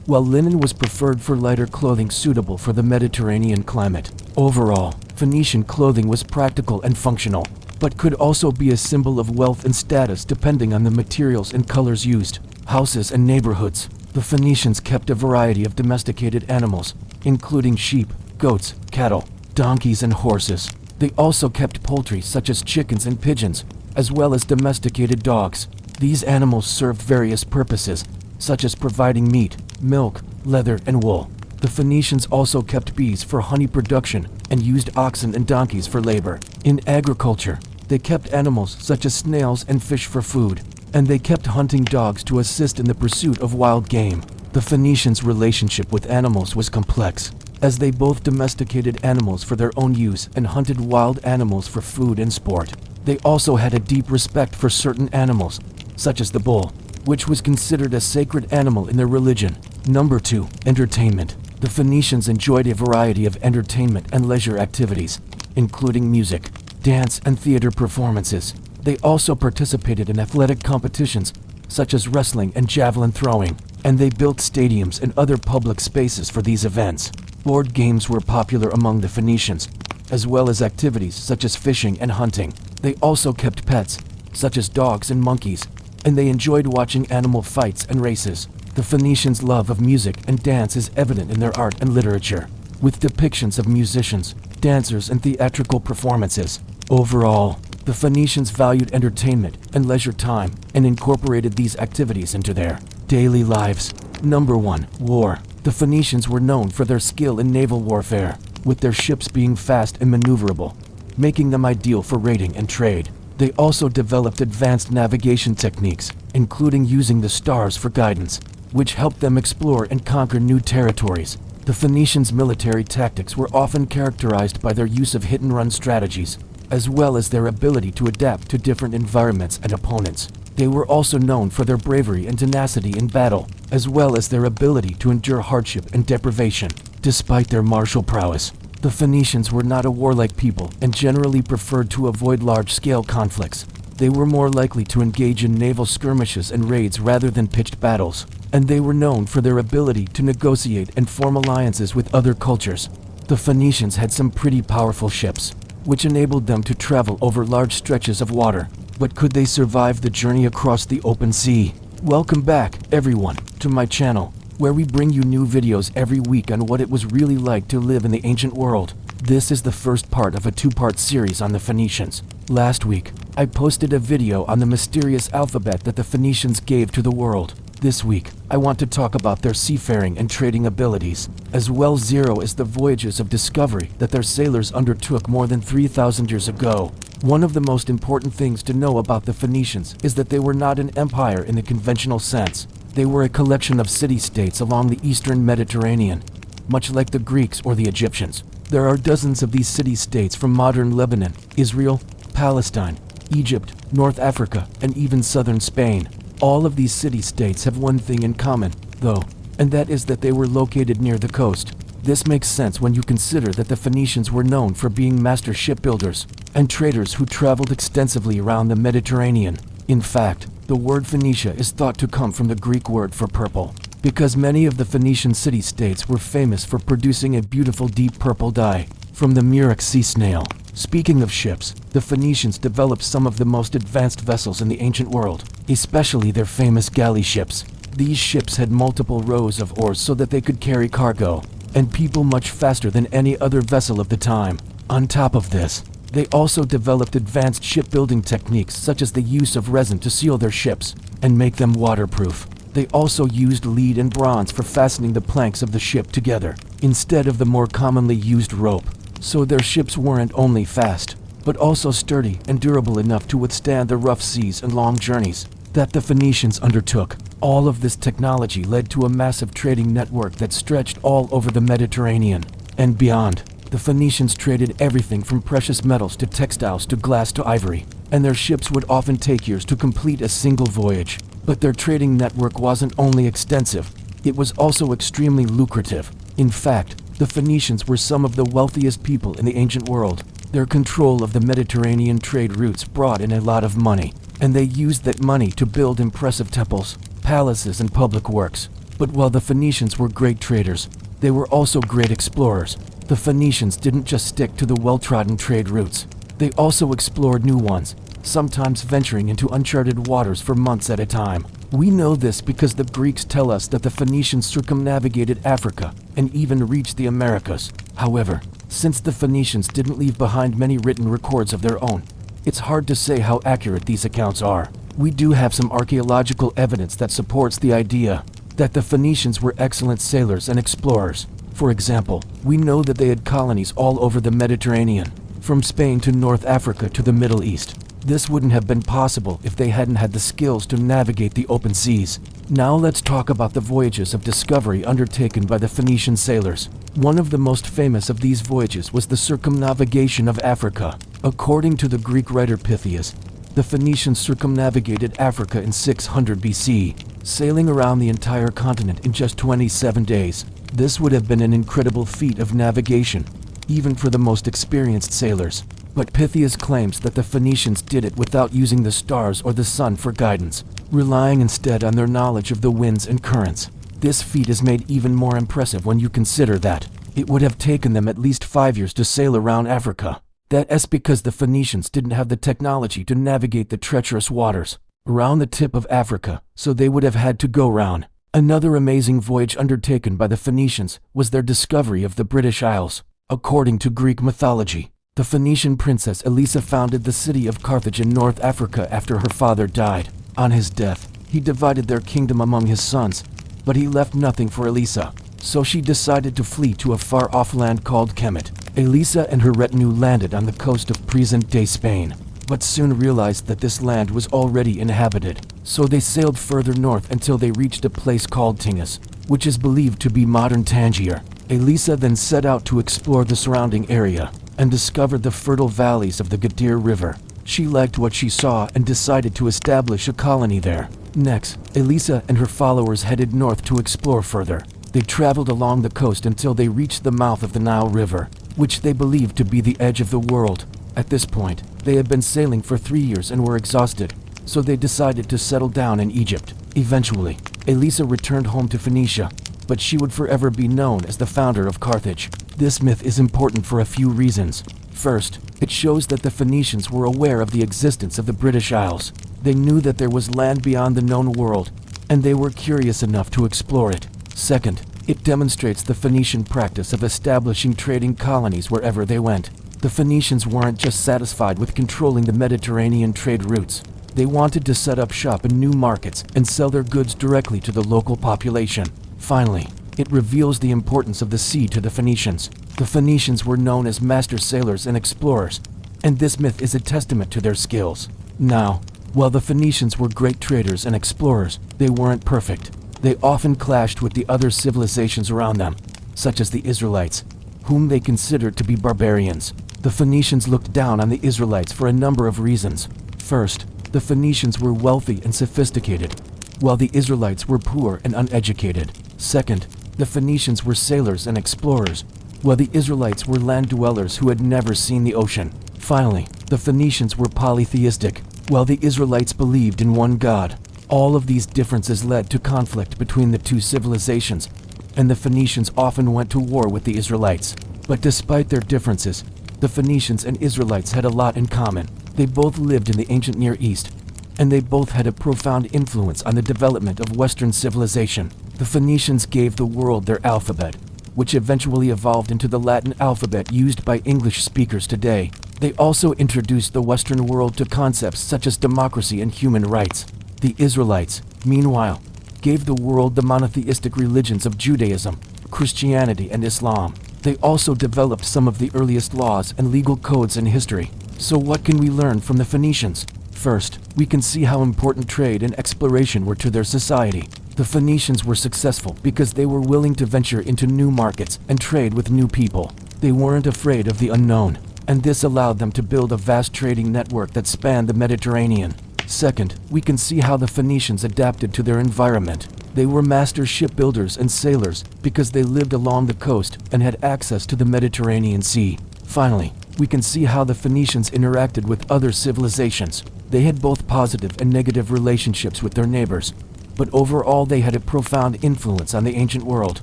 while linen was preferred for lighter clothing suitable for the Mediterranean climate. Overall, Phoenician clothing was practical and functional, but could also be a symbol of wealth and status depending on the materials and colors used. Houses and neighborhoods. The Phoenicians kept a variety of domesticated animals, including sheep, goats, cattle, donkeys, and horses. They also kept poultry such as chickens and pigeons, as well as domesticated dogs. These animals served various purposes, such as providing meat, milk, leather, and wool. The Phoenicians also kept bees for honey production and used oxen and donkeys for labor. In agriculture, they kept animals such as snails and fish for food, and they kept hunting dogs to assist in the pursuit of wild game. The Phoenicians' relationship with animals was complex, as they both domesticated animals for their own use and hunted wild animals for food and sport. They also had a deep respect for certain animals, such as the bull, which was considered a sacred animal in their religion. Number 2. Entertainment. The Phoenicians enjoyed a variety of entertainment and leisure activities, including music, dance, and theater performances. They also participated in athletic competitions, such as wrestling and javelin throwing, and they built stadiums and other public spaces for these events. Board games were popular among the Phoenicians, as well as activities such as fishing and hunting. They also kept pets, such as dogs and monkeys, and they enjoyed watching animal fights and races. The Phoenicians' love of music and dance is evident in their art and literature, with depictions of musicians, dancers, and theatrical performances. Overall, the Phoenicians valued entertainment and leisure time and incorporated these activities into their daily lives. Number 1. War. The Phoenicians were known for their skill in naval warfare, with their ships being fast and maneuverable, making them ideal for raiding and trade. They also developed advanced navigation techniques, including using the stars for guidance, which helped them explore and conquer new territories. The Phoenicians' military tactics were often characterized by their use of hit-and-run strategies, as well as their ability to adapt to different environments and opponents. They were also known for their bravery and tenacity in battle, as well as their ability to endure hardship and deprivation. Despite their martial prowess, the Phoenicians were not a warlike people and generally preferred to avoid large-scale conflicts. They were more likely to engage in naval skirmishes and raids rather than pitched battles, and they were known for their ability to negotiate and form alliances with other cultures. The Phoenicians had some pretty powerful ships, which enabled them to travel over large stretches of water. But could they survive the journey across the open sea? Welcome back, everyone, to my channel, where we bring you new videos every week on what it was really like to live in the ancient world. This is the first part of a two-part series on the Phoenicians. Last week, I posted a video on the mysterious alphabet that the Phoenicians gave to the world. This week, I want to talk about their seafaring and trading abilities, as well as the voyages of discovery that their sailors undertook more than 3,000 years ago. One of the most important things to know about the Phoenicians is that they were not an empire in the conventional sense. They were a collection of city-states along the eastern Mediterranean, much like the Greeks or the Egyptians. There are dozens of these city-states from modern Lebanon, Israel, Palestine, Egypt, North Africa, and even southern Spain. All of these city-states have one thing in common, though, and that is that they were located near the coast. This makes sense when you consider that the Phoenicians were known for being master shipbuilders and traders who traveled extensively around the Mediterranean. In fact, the word Phoenicia is thought to come from the Greek word for purple, because many of the Phoenician city-states were famous for producing a beautiful deep purple dye from the murex sea snail. Speaking of ships, the Phoenicians developed some of the most advanced vessels in the ancient world, especially their famous galley ships. These ships had multiple rows of oars so that they could carry cargo and people much faster than any other vessel of the time. On top of this, they also developed advanced shipbuilding techniques such as the use of resin to seal their ships and make them waterproof. They also used lead and bronze for fastening the planks of the ship together, instead of the more commonly used rope. So their ships weren't only fast, but also sturdy and durable enough to withstand the rough seas and long journeys that the Phoenicians undertook. All of this technology led to a massive trading network that stretched all over the Mediterranean and beyond. The Phoenicians traded everything from precious metals to textiles to glass to ivory, and their ships would often take years to complete a single voyage. But their trading network wasn't only extensive, it was also extremely lucrative. In fact, the Phoenicians were some of the wealthiest people in the ancient world. Their control of the Mediterranean trade routes brought in a lot of money, and they used that money to build impressive temples, palaces, and public works. But while the Phoenicians were great traders, they were also great explorers. The Phoenicians didn't just stick to the well-trodden trade routes. They also explored new ones, sometimes venturing into uncharted waters for months at a time. We know this because the Greeks tell us that the Phoenicians circumnavigated Africa and even reached the Americas. However, since the Phoenicians didn't leave behind many written records of their own, it's hard to say how accurate these accounts are. We do have some archaeological evidence that supports the idea that the Phoenicians were excellent sailors and explorers. For example, we know that they had colonies all over the Mediterranean, from Spain to North Africa to the Middle East. This wouldn't have been possible if they hadn't had the skills to navigate the open seas. Now let's talk about the voyages of discovery undertaken by the Phoenician sailors. One of the most famous of these voyages was the circumnavigation of Africa. According to the Greek writer Pytheas, the Phoenicians circumnavigated Africa in 600 BC, sailing around the entire continent in just 27 days. This would have been an incredible feat of navigation, even for the most experienced sailors. But Pytheas claims that the Phoenicians did it without using the stars or the sun for guidance, relying instead on their knowledge of the winds and currents. This feat is made even more impressive when you consider that it would have taken them at least 5 years to sail around Africa. That's because the Phoenicians didn't have the technology to navigate the treacherous waters around the tip of Africa, so they would have had to go round. Another amazing voyage undertaken by the Phoenicians was their discovery of the British Isles. According to Greek mythology, the Phoenician princess Elissa founded the city of Carthage in North Africa after her father died. On his death, he divided their kingdom among his sons, but he left nothing for Elissa, so she decided to flee to a far-off land called Kemet. Elissa and her retinue landed on the coast of present-day Spain, but soon realized that this land was already inhabited, so they sailed further north until they reached a place called Tingis, which is believed to be modern Tangier. Elissa then set out to explore the surrounding area and discovered the fertile valleys of the Gadir River. She liked what she saw and decided to establish a colony there. Next, Elissa and her followers headed north to explore further. They traveled along the coast until they reached the mouth of the Nile River, which they believed to be the edge of the world. At this point, they had been sailing for 3 years and were exhausted, so they decided to settle down in Egypt. Eventually, Elissa returned home to Phoenicia, but she would forever be known as the founder of Carthage. This myth is important for a few reasons. First, it shows that the Phoenicians were aware of the existence of the British Isles. They knew that there was land beyond the known world, and they were curious enough to explore it. Second, it demonstrates the Phoenician practice of establishing trading colonies wherever they went. The Phoenicians weren't just satisfied with controlling the Mediterranean trade routes. They wanted to set up shop in new markets and sell their goods directly to the local population. Finally, it reveals the importance of the sea to the Phoenicians. The Phoenicians were known as master sailors and explorers, and this myth is a testament to their skills. Now, while the Phoenicians were great traders and explorers, they weren't perfect. They often clashed with the other civilizations around them, such as the Israelites, whom they considered to be barbarians. The Phoenicians looked down on the Israelites for a number of reasons. First, the Phoenicians were wealthy and sophisticated, while the Israelites were poor and uneducated. Second, the Phoenicians were sailors and explorers, while the Israelites were land dwellers who had never seen the ocean. Finally, the Phoenicians were polytheistic, while the Israelites believed in one God. All of these differences led to conflict between the two civilizations, and the Phoenicians often went to war with the Israelites. But despite their differences, the Phoenicians and Israelites had a lot in common. They both lived in the ancient Near East, and they both had a profound influence on the development of Western civilization. The Phoenicians gave the world their alphabet, which eventually evolved into the Latin alphabet used by English speakers today. They also introduced the Western world to concepts such as democracy and human rights. The Israelites, meanwhile, gave the world the monotheistic religions of Judaism, Christianity, and Islam. They also developed some of the earliest laws and legal codes in history, So what can we learn from the Phoenicians? First, we can see how important trade and exploration were to their society. The Phoenicians were successful because they were willing to venture into new markets and trade with new people. They weren't afraid of the unknown, and this allowed them to build a vast trading network that spanned the Mediterranean. Second, we can see how the Phoenicians adapted to their environment. They were master shipbuilders and sailors because they lived along the coast and had access to the Mediterranean Sea. Finally, we can see how the Phoenicians interacted with other civilizations. They had both positive and negative relationships with their neighbors, but overall they had a profound influence on the ancient world.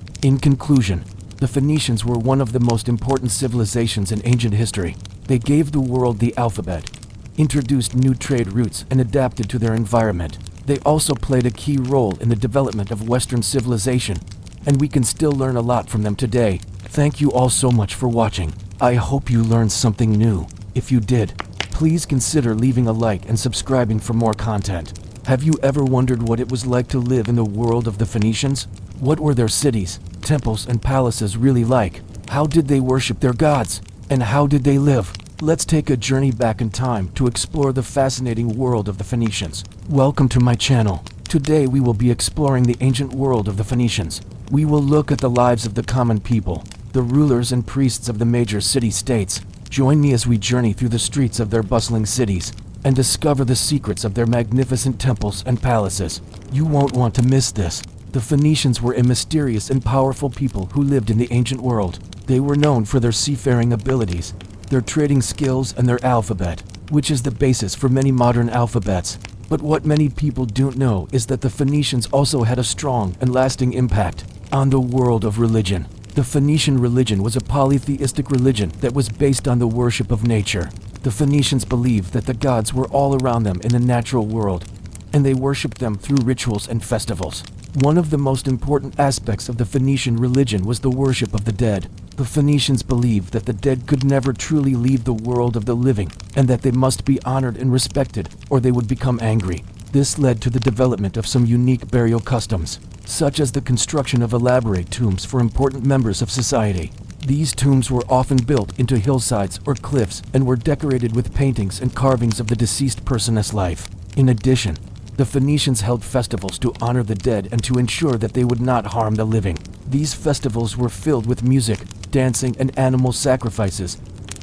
In conclusion, the Phoenicians were one of the most important civilizations in ancient history. They gave the world the alphabet, introduced new trade routes, and adapted to their environment. They also played a key role in the development of Western civilization, and we can still learn a lot from them today. Thank you all so much for watching. I hope you learned something new. If you did, please consider leaving a like and subscribing for more content. Have you ever wondered what it was like to live in the world of the Phoenicians? What were their cities, temples, and palaces really like? How did they worship their gods? And how did they live? Let's take a journey back in time to explore the fascinating world of the Phoenicians. Welcome to my channel. Today we will be exploring the ancient world of the Phoenicians. We will look at the lives of the common people, the rulers and priests of the major city-states. Join me as we journey through the streets of their bustling cities and discover the secrets of their magnificent temples and palaces. You won't want to miss this. The Phoenicians were a mysterious and powerful people who lived in the ancient world. They were known for their seafaring abilities, their trading skills, and their alphabet, which is the basis for many modern alphabets. But what many people don't know is that the Phoenicians also had a strong and lasting impact on the world of religion. The Phoenician religion was a polytheistic religion that was based on the worship of nature. The Phoenicians believed that the gods were all around them in the natural world, and they worshipped them through rituals and festivals. One of the most important aspects of the Phoenician religion was the worship of the dead. The Phoenicians believed that the dead could never truly leave the world of the living, and that they must be honored and respected, or they would become angry. This led to the development of some unique burial customs, such as the construction of elaborate tombs for important members of society. These tombs were often built into hillsides or cliffs and were decorated with paintings and carvings of the deceased person's life. In addition, the Phoenicians held festivals to honor the dead and to ensure that they would not harm the living. These festivals were filled with music, dancing, and animal sacrifices,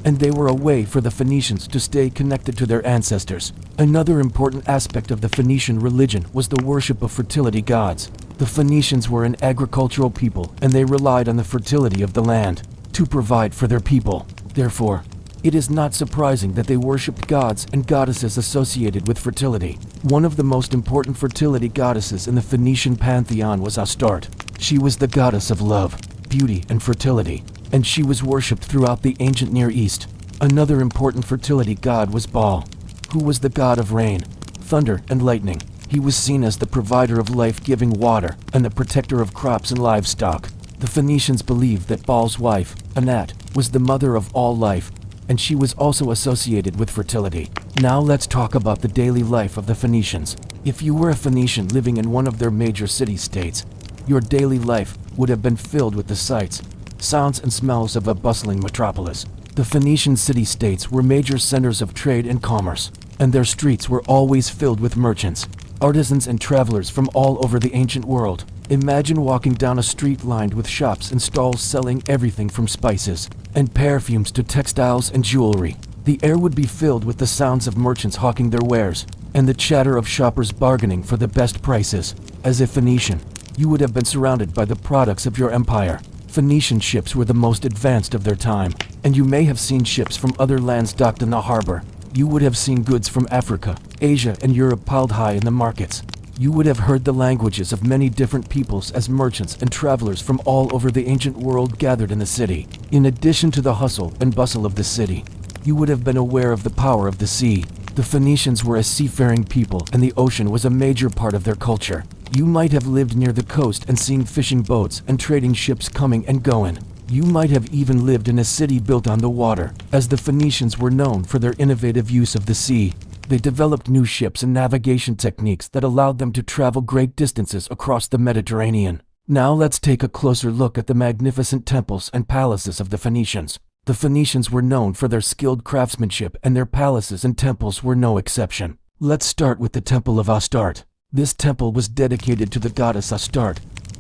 and they were a way for the Phoenicians to stay connected to their ancestors. Another important aspect of the Phoenician religion was the worship of fertility gods. The Phoenicians were an agricultural people, and they relied on the fertility of the land to provide for their people. Therefore, it is not surprising that they worshipped gods and goddesses associated with fertility. One of the most important fertility goddesses in the Phoenician pantheon was Astarte. She was the goddess of love, beauty, and fertility, and she was worshipped throughout the ancient Near East. Another important fertility god was Baal, who was the god of rain, thunder, and lightning. He was seen as the provider of life-giving water and the protector of crops and livestock. The Phoenicians believed that Baal's wife, Anat, was the mother of all life, and she was also associated with fertility. Now let's talk about the daily life of the Phoenicians. If you were a Phoenician living in one of their major city-states, your daily life would have been filled with the sights, sounds, and smells of a bustling metropolis. The Phoenician city-states were major centers of trade and commerce, and their streets were always filled with merchants, artisans, and travelers from all over the ancient world. Imagine walking down a street lined with shops and stalls selling everything from spices and perfumes to textiles and jewelry. The air would be filled with the sounds of merchants hawking their wares and the chatter of shoppers bargaining for the best prices. As a Phoenician, you would have been surrounded by the products of your empire. Phoenician ships were the most advanced of their time, and you may have seen ships from other lands docked in the harbor. You would have seen goods from Africa, Asia, and Europe piled high in the markets. You would have heard the languages of many different peoples as merchants and travelers from all over the ancient world gathered in the city. In addition to the hustle and bustle of the city, you would have been aware of the power of the sea. The Phoenicians were a seafaring people, and the ocean was a major part of their culture. You might have lived near the coast and seen fishing boats and trading ships coming and going. You might have even lived in a city built on the water, as the Phoenicians were known for their innovative use of the sea. They developed new ships and navigation techniques that allowed them to travel great distances across the Mediterranean. Now let's take a closer look at the magnificent temples and palaces of the Phoenicians. The Phoenicians were known for their skilled craftsmanship, and their palaces and temples were no exception. Let's start with the Temple of Astarte. This temple was dedicated to the goddess Astarte,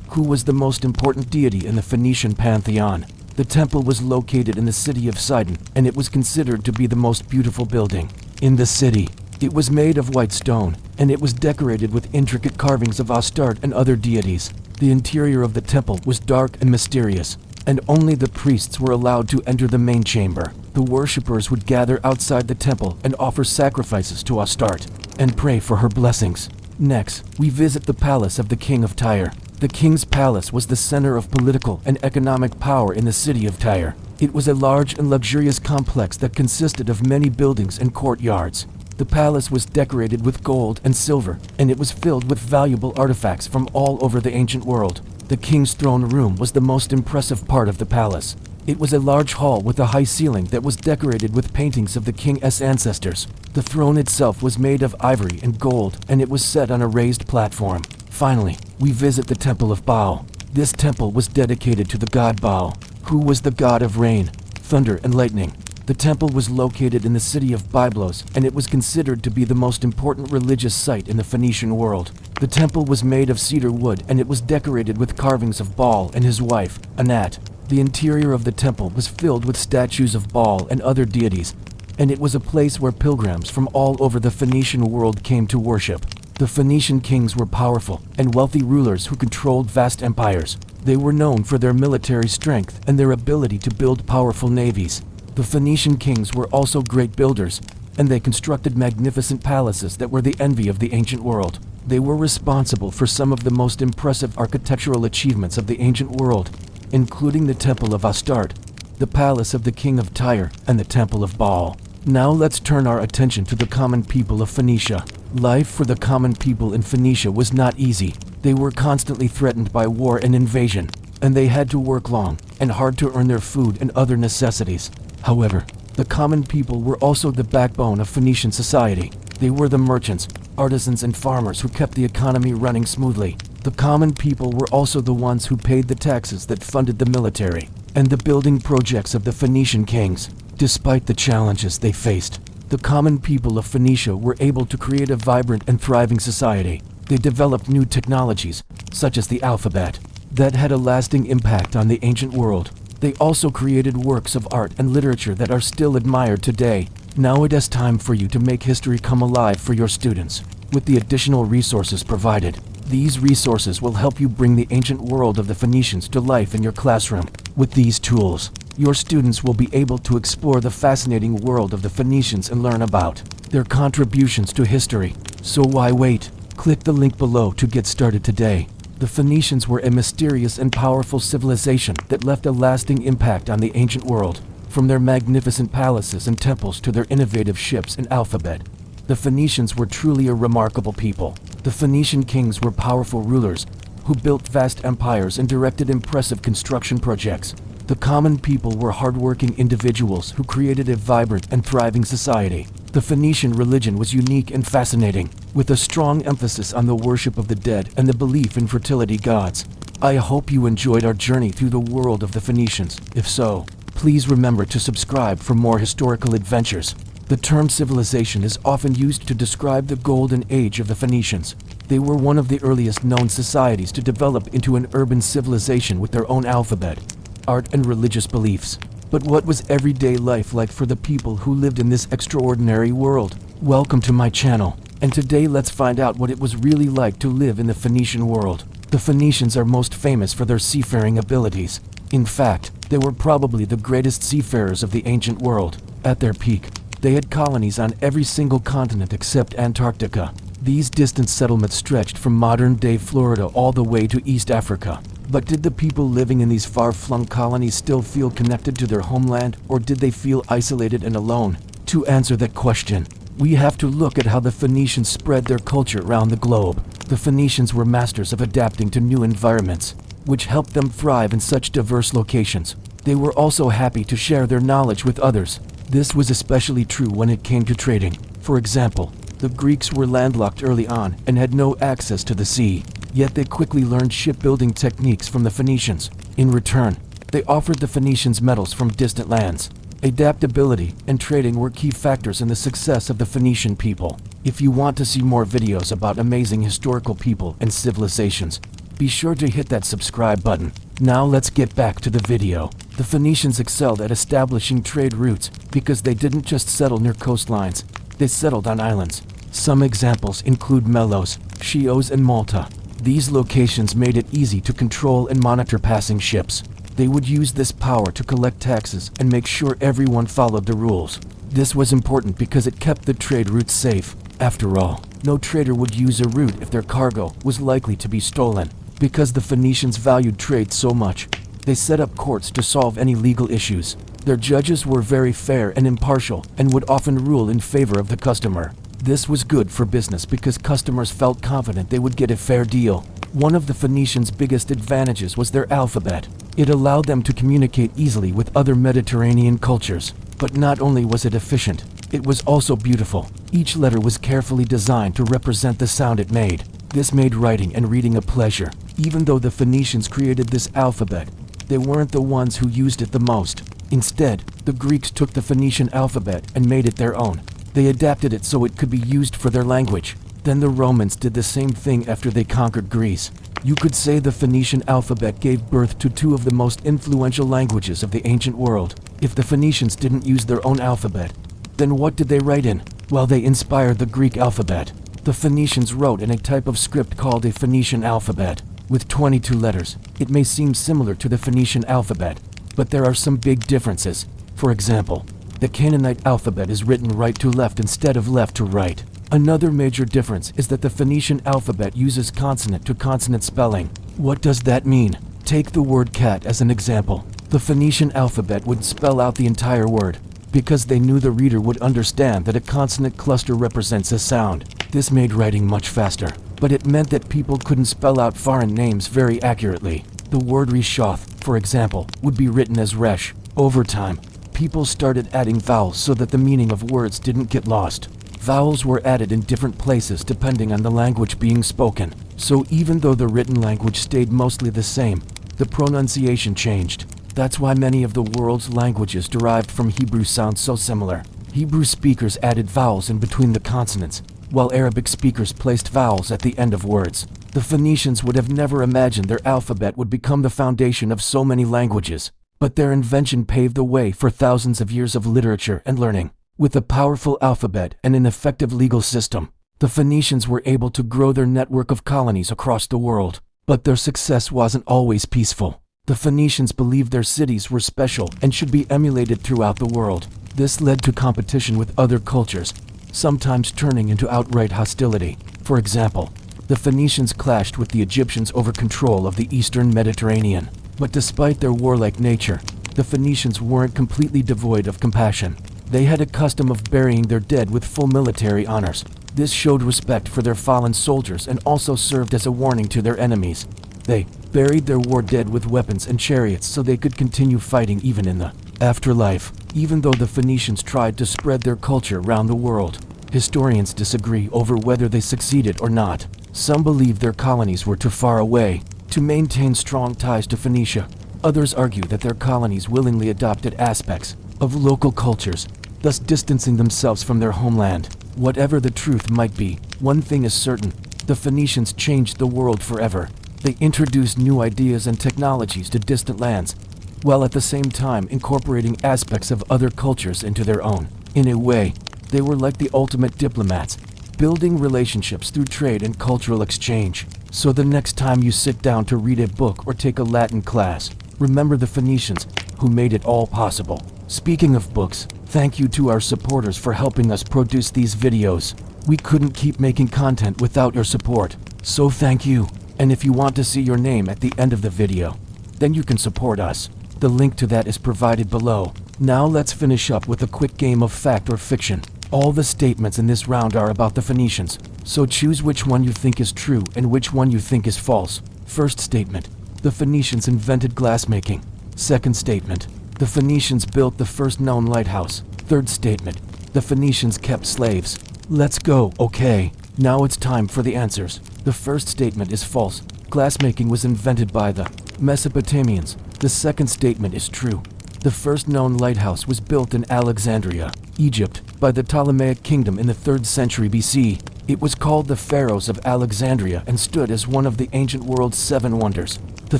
who was the most important deity in the Phoenician pantheon. The temple was located in the city of Sidon, and it was considered to be the most beautiful building in the city. It was made of white stone, and it was decorated with intricate carvings of Astarte and other deities. The interior of the temple was dark and mysterious, and only the priests were allowed to enter the main chamber. The worshippers would gather outside the temple and offer sacrifices to Astarte and pray for her blessings. Next, we visit the palace of the king of Tyre. The king's palace was the center of political and economic power in the city of Tyre. It was a large and luxurious complex that consisted of many buildings and courtyards. The palace was decorated with gold and silver, and it was filled with valuable artifacts from all over the ancient world. The king's throne room was the most impressive part of the palace. It was a large hall with a high ceiling that was decorated with paintings of the king's ancestors. The throne itself was made of ivory and gold, and it was set on a raised platform. Finally, we visit the Temple of Baal. This temple was dedicated to the god Baal, who was the god of rain, thunder, and lightning. The temple was located in the city of Byblos, and it was considered to be the most important religious site in the Phoenician world. The temple was made of cedar wood, and it was decorated with carvings of Baal and his wife, Anat. The interior of the temple was filled with statues of Baal and other deities, and it was a place where pilgrims from all over the Phoenician world came to worship. The Phoenician kings were powerful and wealthy rulers who controlled vast empires. They were known for their military strength and their ability to build powerful navies. The Phoenician kings were also great builders, and they constructed magnificent palaces that were the envy of the ancient world. They were responsible for some of the most impressive architectural achievements of the ancient world, including the Temple of Astarte, the Palace of the King of Tyre, and the Temple of Baal. Now let's turn our attention to the common people of Phoenicia. Life for the common people in Phoenicia was not easy. They were constantly threatened by war and invasion, and they had to work long and hard to earn their food and other necessities. However, the common people were also the backbone of Phoenician society. They were the merchants, artisans, and farmers who kept the economy running smoothly. The common people were also the ones who paid the taxes that funded the military and the building projects of the Phoenician kings. Despite the challenges they faced, the common people of Phoenicia were able to create a vibrant and thriving society. They developed new technologies, such as the alphabet, that had a lasting impact on the ancient world. They also created works of art and literature that are still admired today. Now it is time for you to make history come alive for your students, with the additional resources provided. These resources will help you bring the ancient world of the Phoenicians to life in your classroom. With these tools, your students will be able to explore the fascinating world of the Phoenicians and learn about their contributions to history. So why wait? Click the link below to get started today. The Phoenicians were a mysterious and powerful civilization that left a lasting impact on the ancient world. From their magnificent palaces and temples to their innovative ships and alphabet, the Phoenicians were truly a remarkable people. The Phoenician kings were powerful rulers who built vast empires and directed impressive construction projects. The common people were hardworking individuals who created a vibrant and thriving society. The Phoenician religion was unique and fascinating, with a strong emphasis on the worship of the dead and the belief in fertility gods. I hope you enjoyed our journey through the world of the Phoenicians. If so, please remember to subscribe for more historical adventures. The term civilization is often used to describe the golden age of the Phoenicians. They were one of the earliest known societies to develop into an urban civilization with their own alphabet, art, and religious beliefs. But what was everyday life like for the people who lived in this extraordinary world? Welcome to my channel, and today let's find out what it was really like to live in the Phoenician world. The Phoenicians are most famous for their seafaring abilities. In fact, they were probably the greatest seafarers of the ancient world. At their peak, they had colonies on every single continent except Antarctica. These distant settlements stretched from modern-day Florida all the way to East Africa. But did the people living in these far-flung colonies still feel connected to their homeland, or did they feel isolated and alone? To answer that question, we have to look at how the Phoenicians spread their culture around the globe. The Phoenicians were masters of adapting to new environments, which helped them thrive in such diverse locations. They were also happy to share their knowledge with others. This was especially true when it came to trading. For example, the Greeks were landlocked early on and had no access to the sea, yet they quickly learned shipbuilding techniques from the Phoenicians. In return, They offered the Phoenicians metals from distant lands. Adaptability and trading were key factors in the success of the Phoenician people. If you want to see more videos about amazing historical people and civilizations, be sure to hit that subscribe button. Now let's get back to the video. The Phoenicians excelled at establishing trade routes because they didn't just settle near coastlines, they settled on islands. Some examples include Melos, Chios, and Malta. These locations made it easy to control and monitor passing ships. They would use this power to collect taxes and make sure everyone followed the rules. This was important because it kept the trade routes safe. After all, no trader would use a route if their cargo was likely to be stolen. Because the Phoenicians valued trade so much, they set up courts to solve any legal issues. Their judges were very fair and impartial and would often rule in favor of the customer. This was good for business because customers felt confident they would get a fair deal. One of the Phoenicians' biggest advantages was their alphabet. It allowed them to communicate easily with other Mediterranean cultures. But not only was it efficient, it was also beautiful. Each letter was carefully designed to represent the sound it made. This made writing and reading a pleasure. Even though the Phoenicians created this alphabet, they weren't the ones who used it the most. Instead, the Greeks took the Phoenician alphabet and made it their own. They adapted it so it could be used for their language. Then the Romans did the same thing after they conquered Greece. You could say the Phoenician alphabet gave birth to two of the most influential languages of the ancient world. If the Phoenicians didn't use their own alphabet, then what did they write in? Well, they inspired the Greek alphabet. The Phoenicians wrote in a type of script called a Phoenician alphabet. With 22 letters, it may seem similar to the Phoenician alphabet, but there are some big differences. For example, the Canaanite alphabet is written right to left instead of left to right. Another major difference is that the Phoenician alphabet uses consonant-to-consonant spelling. What does that mean? Take the word cat as an example. The Phoenician alphabet would spell out the entire word, because they knew the reader would understand that a consonant cluster represents a sound. This made writing much faster, but it meant that people couldn't spell out foreign names very accurately. The word Reshoth, for example, would be written as Resh. Over time, people started adding vowels so that the meaning of words didn't get lost. Vowels were added in different places depending on the language being spoken. So even though the written language stayed mostly the same, the pronunciation changed. That's why many of the world's languages derived from Hebrew sound so similar. Hebrew speakers added vowels in between the consonants, while Arabic speakers placed vowels at the end of words. The Phoenicians would have never imagined their alphabet would become the foundation of so many languages. But their invention paved the way for thousands of years of literature and learning. With a powerful alphabet and an effective legal system, the Phoenicians were able to grow their network of colonies across the world. But their success wasn't always peaceful. The Phoenicians believed their cities were special and should be emulated throughout the world. This led to competition with other cultures, sometimes turning into outright hostility. For example, the Phoenicians clashed with the Egyptians over control of the eastern Mediterranean. But despite their warlike nature, the Phoenicians weren't completely devoid of compassion. They had a custom of burying their dead with full military honors. This showed respect for their fallen soldiers and also served as a warning to their enemies. They buried their war dead with weapons and chariots so they could continue fighting even in the afterlife. Even though the Phoenicians tried to spread their culture around the world, historians disagree over whether they succeeded or not. Some believe their colonies were too far away to maintain strong ties to Phoenicia. Others argue that their colonies willingly adopted aspects of local cultures, thus distancing themselves from their homeland. Whatever the truth might be, one thing is certain: the Phoenicians changed the world forever. They introduced new ideas and technologies to distant lands, while at the same time incorporating aspects of other cultures into their own. In a way, they were like the ultimate diplomats, building relationships through trade and cultural exchange. So the next time you sit down to read a book or take a Latin class, remember the Phoenicians, who made it all possible. Speaking of books, thank you to our supporters for helping us produce these videos. We couldn't keep making content without your support, so thank you. And if you want to see your name at the end of the video, then you can support us. The link to that is provided below. Now let's finish up with a quick game of fact or fiction. All the statements in this round are about the Phoenicians, so choose which one you think is true and which one you think is false. First statement: the Phoenicians invented glassmaking. Second statement: the Phoenicians built the first known lighthouse. Third statement: the Phoenicians kept slaves. Let's go. Okay, now it's time for the answers. The first statement is false. Glassmaking was invented by the Mesopotamians. The second statement is true. The first known lighthouse was built in Alexandria, Egypt, by the Ptolemaic kingdom in the 3rd century BC. It was called the Pharaohs of Alexandria and stood as one of the ancient world's 7 wonders. The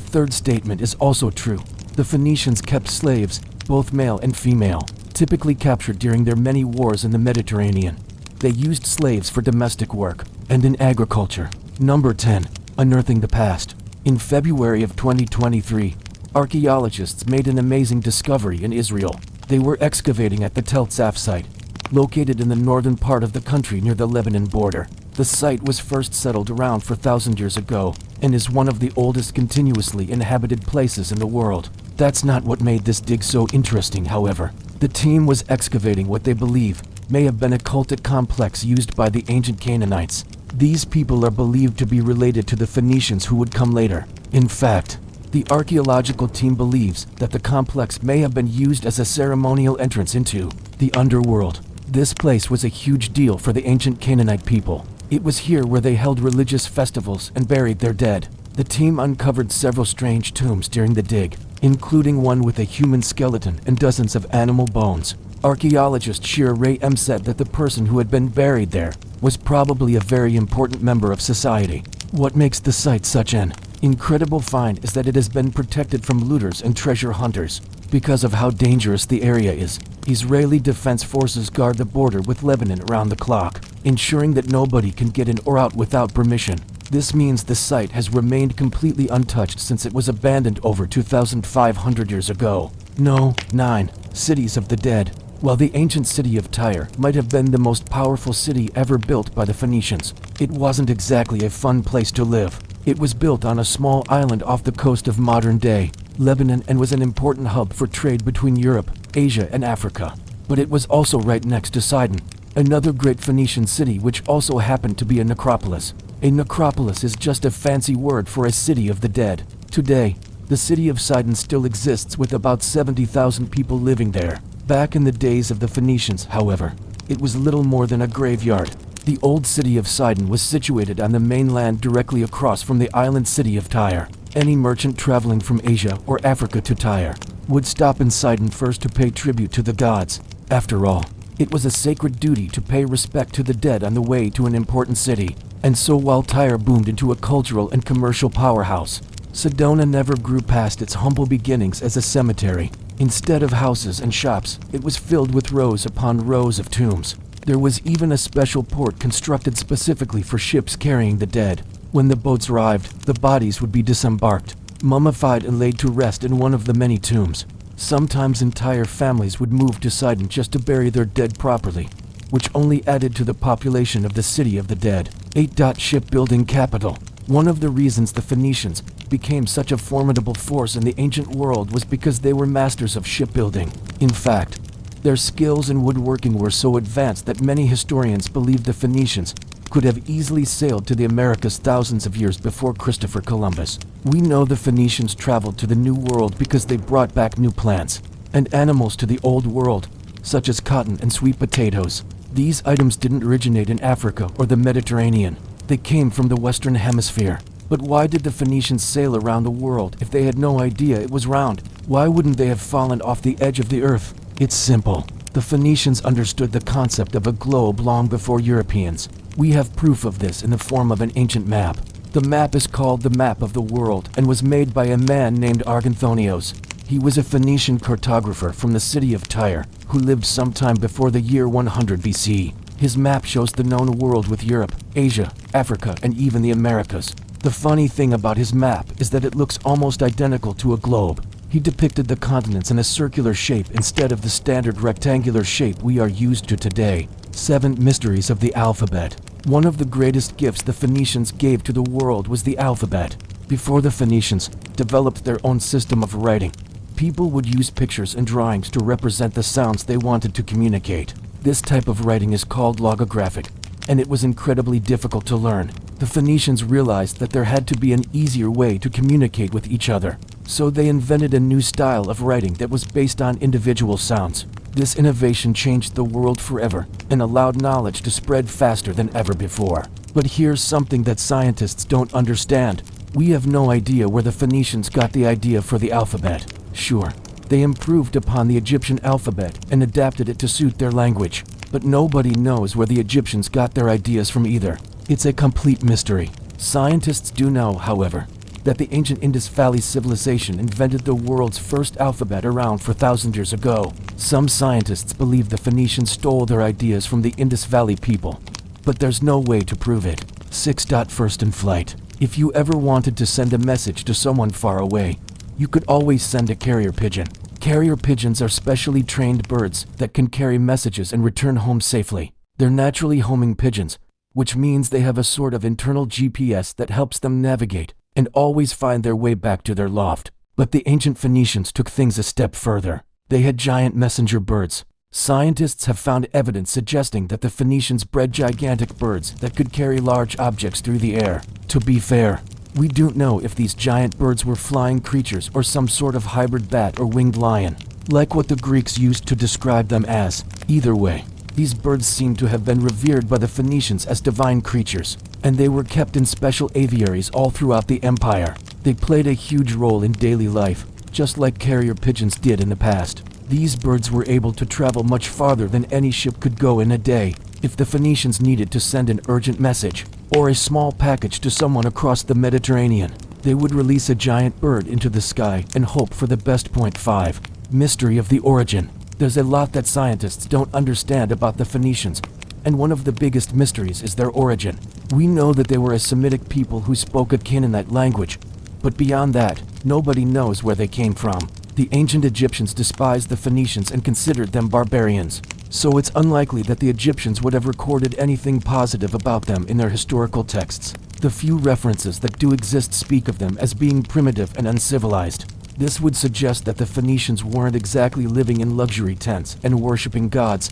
third statement is also true. The Phoenicians kept slaves, both male and female, typically captured during their many wars in the Mediterranean. They used slaves for domestic work and in agriculture. Number 10. Unearthing the past. In February of 2023, archaeologists made an amazing discovery in Israel. They were excavating at the Tel Tzaf site, located in the northern part of the country near the Lebanon border. The site was first settled around 4,000 years ago and is one of the oldest continuously inhabited places in the world. That's not what made this dig so interesting, however. The team was excavating what they believe may have been a cultic complex used by the ancient Canaanites. These people are believed to be related to the Phoenicians who would come later. In fact, the archaeological team believes that the complex may have been used as a ceremonial entrance into the underworld. This place was a huge deal for the ancient Canaanite people. It was here where they held religious festivals and buried their dead. The team uncovered several strange tombs during the dig, including one with a human skeleton and dozens of animal bones. Archaeologist Shir Ray M. said that the person who had been buried there was probably a very important member of society. What makes the site such an incredible find is that it has been protected from looters and treasure hunters. Because of how dangerous the area is, Israeli defense forces guard the border with Lebanon around the clock, ensuring that nobody can get in or out without permission. This means the site has remained completely untouched since it was abandoned over 2,500 years ago. 9. Cities of the Dead. While the ancient city of Tyre might have been the most powerful city ever built by the Phoenicians, it wasn't exactly a fun place to live. It was built on a small island off the coast of modern-day Lebanon and was an important hub for trade between Europe, Asia, and Africa. But it was also right next to Sidon, another great Phoenician city which also happened to be a necropolis. A necropolis is just a fancy word for a city of the dead. Today, the city of Sidon still exists with about 70,000 people living there. Back in the days of the Phoenicians, however, it was little more than a graveyard. The old city of Sidon was situated on the mainland directly across from the island city of Tyre. Any merchant traveling from Asia or Africa to Tyre would stop in Sidon first to pay tribute to the gods. After all, it was a sacred duty to pay respect to the dead on the way to an important city. And so while Tyre boomed into a cultural and commercial powerhouse, Sedona never grew past its humble beginnings as a cemetery. Instead of houses and shops, it was filled with rows upon rows of tombs. There was even a special port constructed specifically for ships carrying the dead. When the boats arrived, the bodies would be disembarked, mummified and laid to rest in one of the many tombs. Sometimes entire families would move to Sidon just to bury their dead properly, which only added to the population of the city of the dead. 8. Shipbuilding capital. One of the reasons the Phoenicians became such a formidable force in the ancient world was because they were masters of shipbuilding. In fact, their skills in woodworking were so advanced that many historians believe the Phoenicians could have easily sailed to the Americas thousands of years before Christopher Columbus. We know the Phoenicians traveled to the New World because they brought back new plants and animals to the Old World, such as cotton and sweet potatoes. These items didn't originate in Africa or the Mediterranean. They came from the Western Hemisphere. But why did the Phoenicians sail around the world if they had no idea it was round? Why wouldn't they have fallen off the edge of the earth? It's simple. The Phoenicians understood the concept of a globe long before Europeans. We have proof of this in the form of an ancient map. The map is called the Map of the World and was made by a man named Arganthonios. He was a Phoenician cartographer from the city of Tyre who lived sometime before the year 100 BC. His map shows the known world with Europe, Asia, Africa, and even the Americas. The funny thing about his map is that it looks almost identical to a globe. He depicted the continents in a circular shape instead of the standard rectangular shape we are used to today. 7 Mysteries of the Alphabet. One of the greatest gifts the Phoenicians gave to the world was the alphabet. Before the Phoenicians developed their own system of writing, people would use pictures and drawings to represent the sounds they wanted to communicate. This type of writing is called logographic, and it was incredibly difficult to learn. The Phoenicians realized that there had to be an easier way to communicate with each other, so they invented a new style of writing that was based on individual sounds. This innovation changed the world forever and allowed knowledge to spread faster than ever before. But here's something that scientists don't understand. We have no idea where the Phoenicians got the idea for the alphabet. Sure, they improved upon the Egyptian alphabet and adapted it to suit their language, but nobody knows where the Egyptians got their ideas from either. It's a complete mystery. Scientists do know, however, that the ancient Indus Valley civilization invented the world's first alphabet around 4,000 years ago. Some scientists believe the Phoenicians stole their ideas from the Indus Valley people, but there's no way to prove it. 6. First in flight. If you ever wanted to send a message to someone far away, you could always send a carrier pigeon. Carrier pigeons are specially trained birds that can carry messages and return home safely. They're naturally homing pigeons, which means they have a sort of internal GPS that helps them navigate and always find their way back to their loft. But the ancient Phoenicians took things a step further. They had giant messenger birds. Scientists have found evidence suggesting that the Phoenicians bred gigantic birds that could carry large objects through the air. To be fair, we don't know if these giant birds were flying creatures or some sort of hybrid bat or winged lion, like what the Greeks used to describe them as. Either way, these birds seem to have been revered by the Phoenicians as divine creatures, and they were kept in special aviaries all throughout the empire. They played a huge role in daily life, just like carrier pigeons did in the past. These birds were able to travel much farther than any ship could go in a day. If the Phoenicians needed to send an urgent message or a small package to someone across the Mediterranean, they would release a giant bird into the sky and hope for the best. 5. Mystery of the origin. There's a lot that scientists don't understand about the Phoenicians, and one of the biggest mysteries is their origin. We know that they were a Semitic people who spoke a Canaanite language, but beyond that, nobody knows where they came from. The ancient Egyptians despised the Phoenicians and considered them barbarians, so it's unlikely that the Egyptians would have recorded anything positive about them in their historical texts. The few references that do exist speak of them as being primitive and uncivilized. This would suggest that the Phoenicians weren't exactly living in luxury tents and worshipping gods,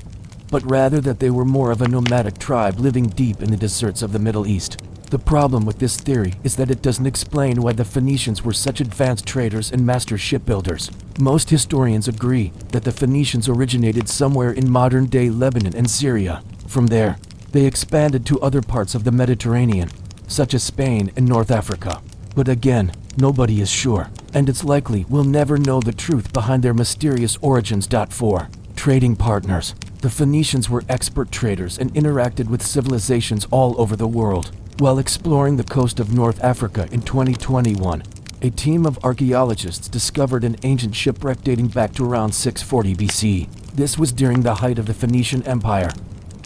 but rather that they were more of a nomadic tribe living deep in the deserts of the Middle East. The problem with this theory is that it doesn't explain why the Phoenicians were such advanced traders and master shipbuilders. Most historians agree that the Phoenicians originated somewhere in modern-day Lebanon and Syria. From there, they expanded to other parts of the Mediterranean, such as Spain and North Africa. But again, nobody is sure, and it's likely we'll never know the truth behind their mysterious origins. 4. Trading partners. The Phoenicians were expert traders and interacted with civilizations all over the world. While exploring the coast of North Africa in 2021, a team of archaeologists discovered an ancient shipwreck dating back to around 640 BC. This was during the height of the Phoenician Empire,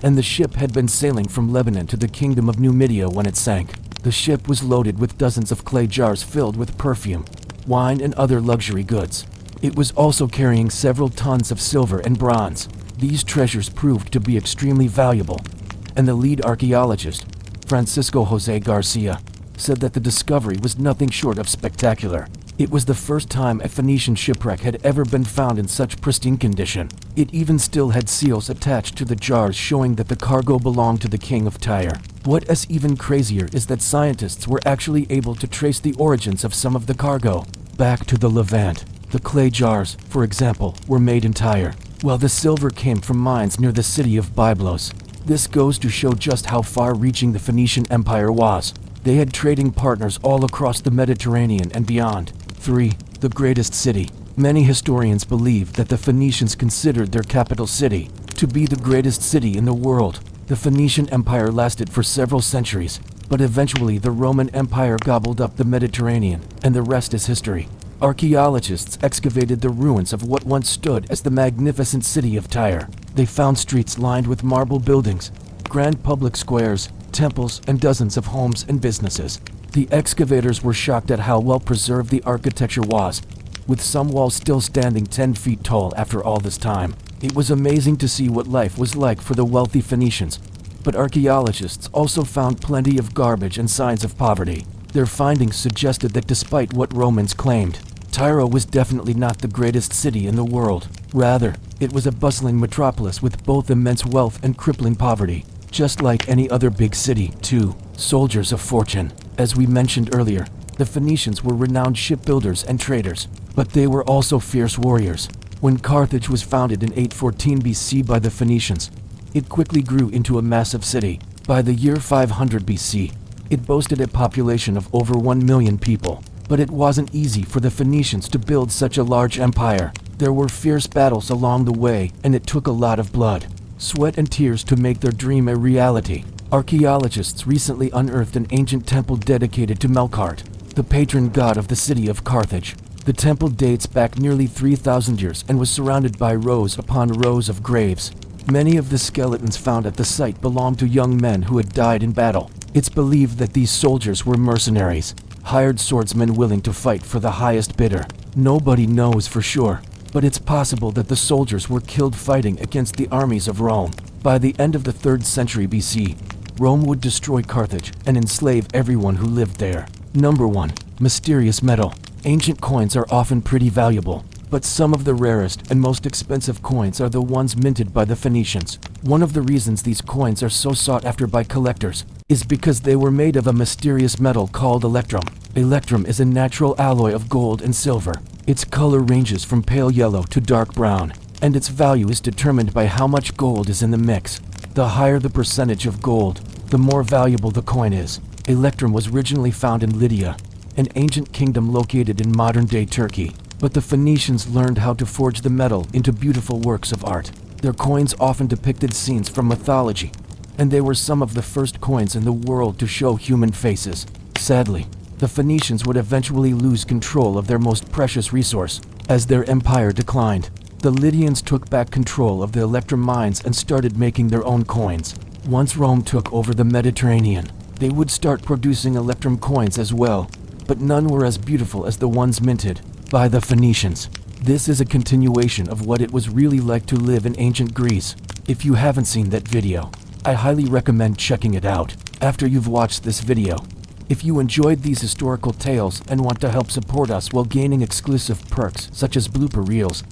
and the ship had been sailing from Lebanon to the Kingdom of Numidia when it sank. The ship was loaded with dozens of clay jars filled with perfume, wine, and other luxury goods. It was also carrying several tons of silver and bronze. These treasures proved to be extremely valuable, and the lead archaeologist, Francisco Jose Garcia, said that the discovery was nothing short of spectacular. It was the first time a Phoenician shipwreck had ever been found in such pristine condition. It even still had seals attached to the jars showing that the cargo belonged to the king of Tyre. What is even crazier is that scientists were actually able to trace the origins of some of the cargo back to the Levant. The clay jars, for example, were made in Tyre, while the silver came from mines near the city of Byblos. This goes to show just how far-reaching the Phoenician Empire was. They had trading partners all across the Mediterranean and beyond. 3. The greatest city. Many historians believe that the Phoenicians considered their capital city to be the greatest city in the world. The Phoenician Empire lasted for several centuries, but eventually the Roman Empire gobbled up the Mediterranean, and the rest is history. Archaeologists excavated the ruins of what once stood as the magnificent city of Tyre. They found streets lined with marble buildings, grand public squares, temples, and dozens of homes and businesses. The excavators were shocked at how well preserved the architecture was, with some walls still standing 10 feet tall after all this time. It was amazing to see what life was like for the wealthy Phoenicians, but archaeologists also found plenty of garbage and signs of poverty. Their findings suggested that despite what Romans claimed, Tyre was definitely not the greatest city in the world. Rather, it was a bustling metropolis with both immense wealth and crippling poverty. Just like any other big city, too. Soldiers of fortune. As we mentioned earlier, the Phoenicians were renowned shipbuilders and traders, but they were also fierce warriors. When Carthage was founded in 814 BC by the Phoenicians, it quickly grew into a massive city. By the year 500 BC, it boasted a population of over 1 million people. But it wasn't easy for the Phoenicians to build such a large empire. There were fierce battles along the way, and it took a lot of blood, sweat and tears to make their dream a reality. Archaeologists recently unearthed an ancient temple dedicated to Melkart, the patron god of the city of Carthage. The temple dates back nearly 3,000 years and was surrounded by rows upon rows of graves. Many of the skeletons found at the site belonged to young men who had died in battle. It's believed that these soldiers were mercenaries, hired swordsmen willing to fight for the highest bidder. Nobody knows for sure, but it's possible that the soldiers were killed fighting against the armies of Rome. By the end of the 3rd century BC, Rome would destroy Carthage and enslave everyone who lived there. Number 1. Mysterious metal. Ancient coins are often pretty valuable, but some of the rarest and most expensive coins are the ones minted by the Phoenicians. One of the reasons these coins are so sought after by collectors is because they were made of a mysterious metal called electrum. Electrum is a natural alloy of gold and silver. Its color ranges from pale yellow to dark brown, and its value is determined by how much gold is in the mix. The higher the percentage of gold, the more valuable the coin is. Electrum was originally found in Lydia, an ancient kingdom located in modern-day Turkey, but the Phoenicians learned how to forge the metal into beautiful works of art. Their coins often depicted scenes from mythology, and they were some of the first coins in the world to show human faces. Sadly, the Phoenicians would eventually lose control of their most precious resource. As their empire declined, the Lydians took back control of the electrum mines and started making their own coins. Once Rome took over the Mediterranean, they would start producing electrum coins as well, but none were as beautiful as the ones minted by the Phoenicians. This is a continuation of what it was really like to live in ancient Greece. If you haven't seen that video, I highly recommend checking it out after you've watched this video. If you enjoyed these historical tales and want to help support us while gaining exclusive perks such as blooper reels,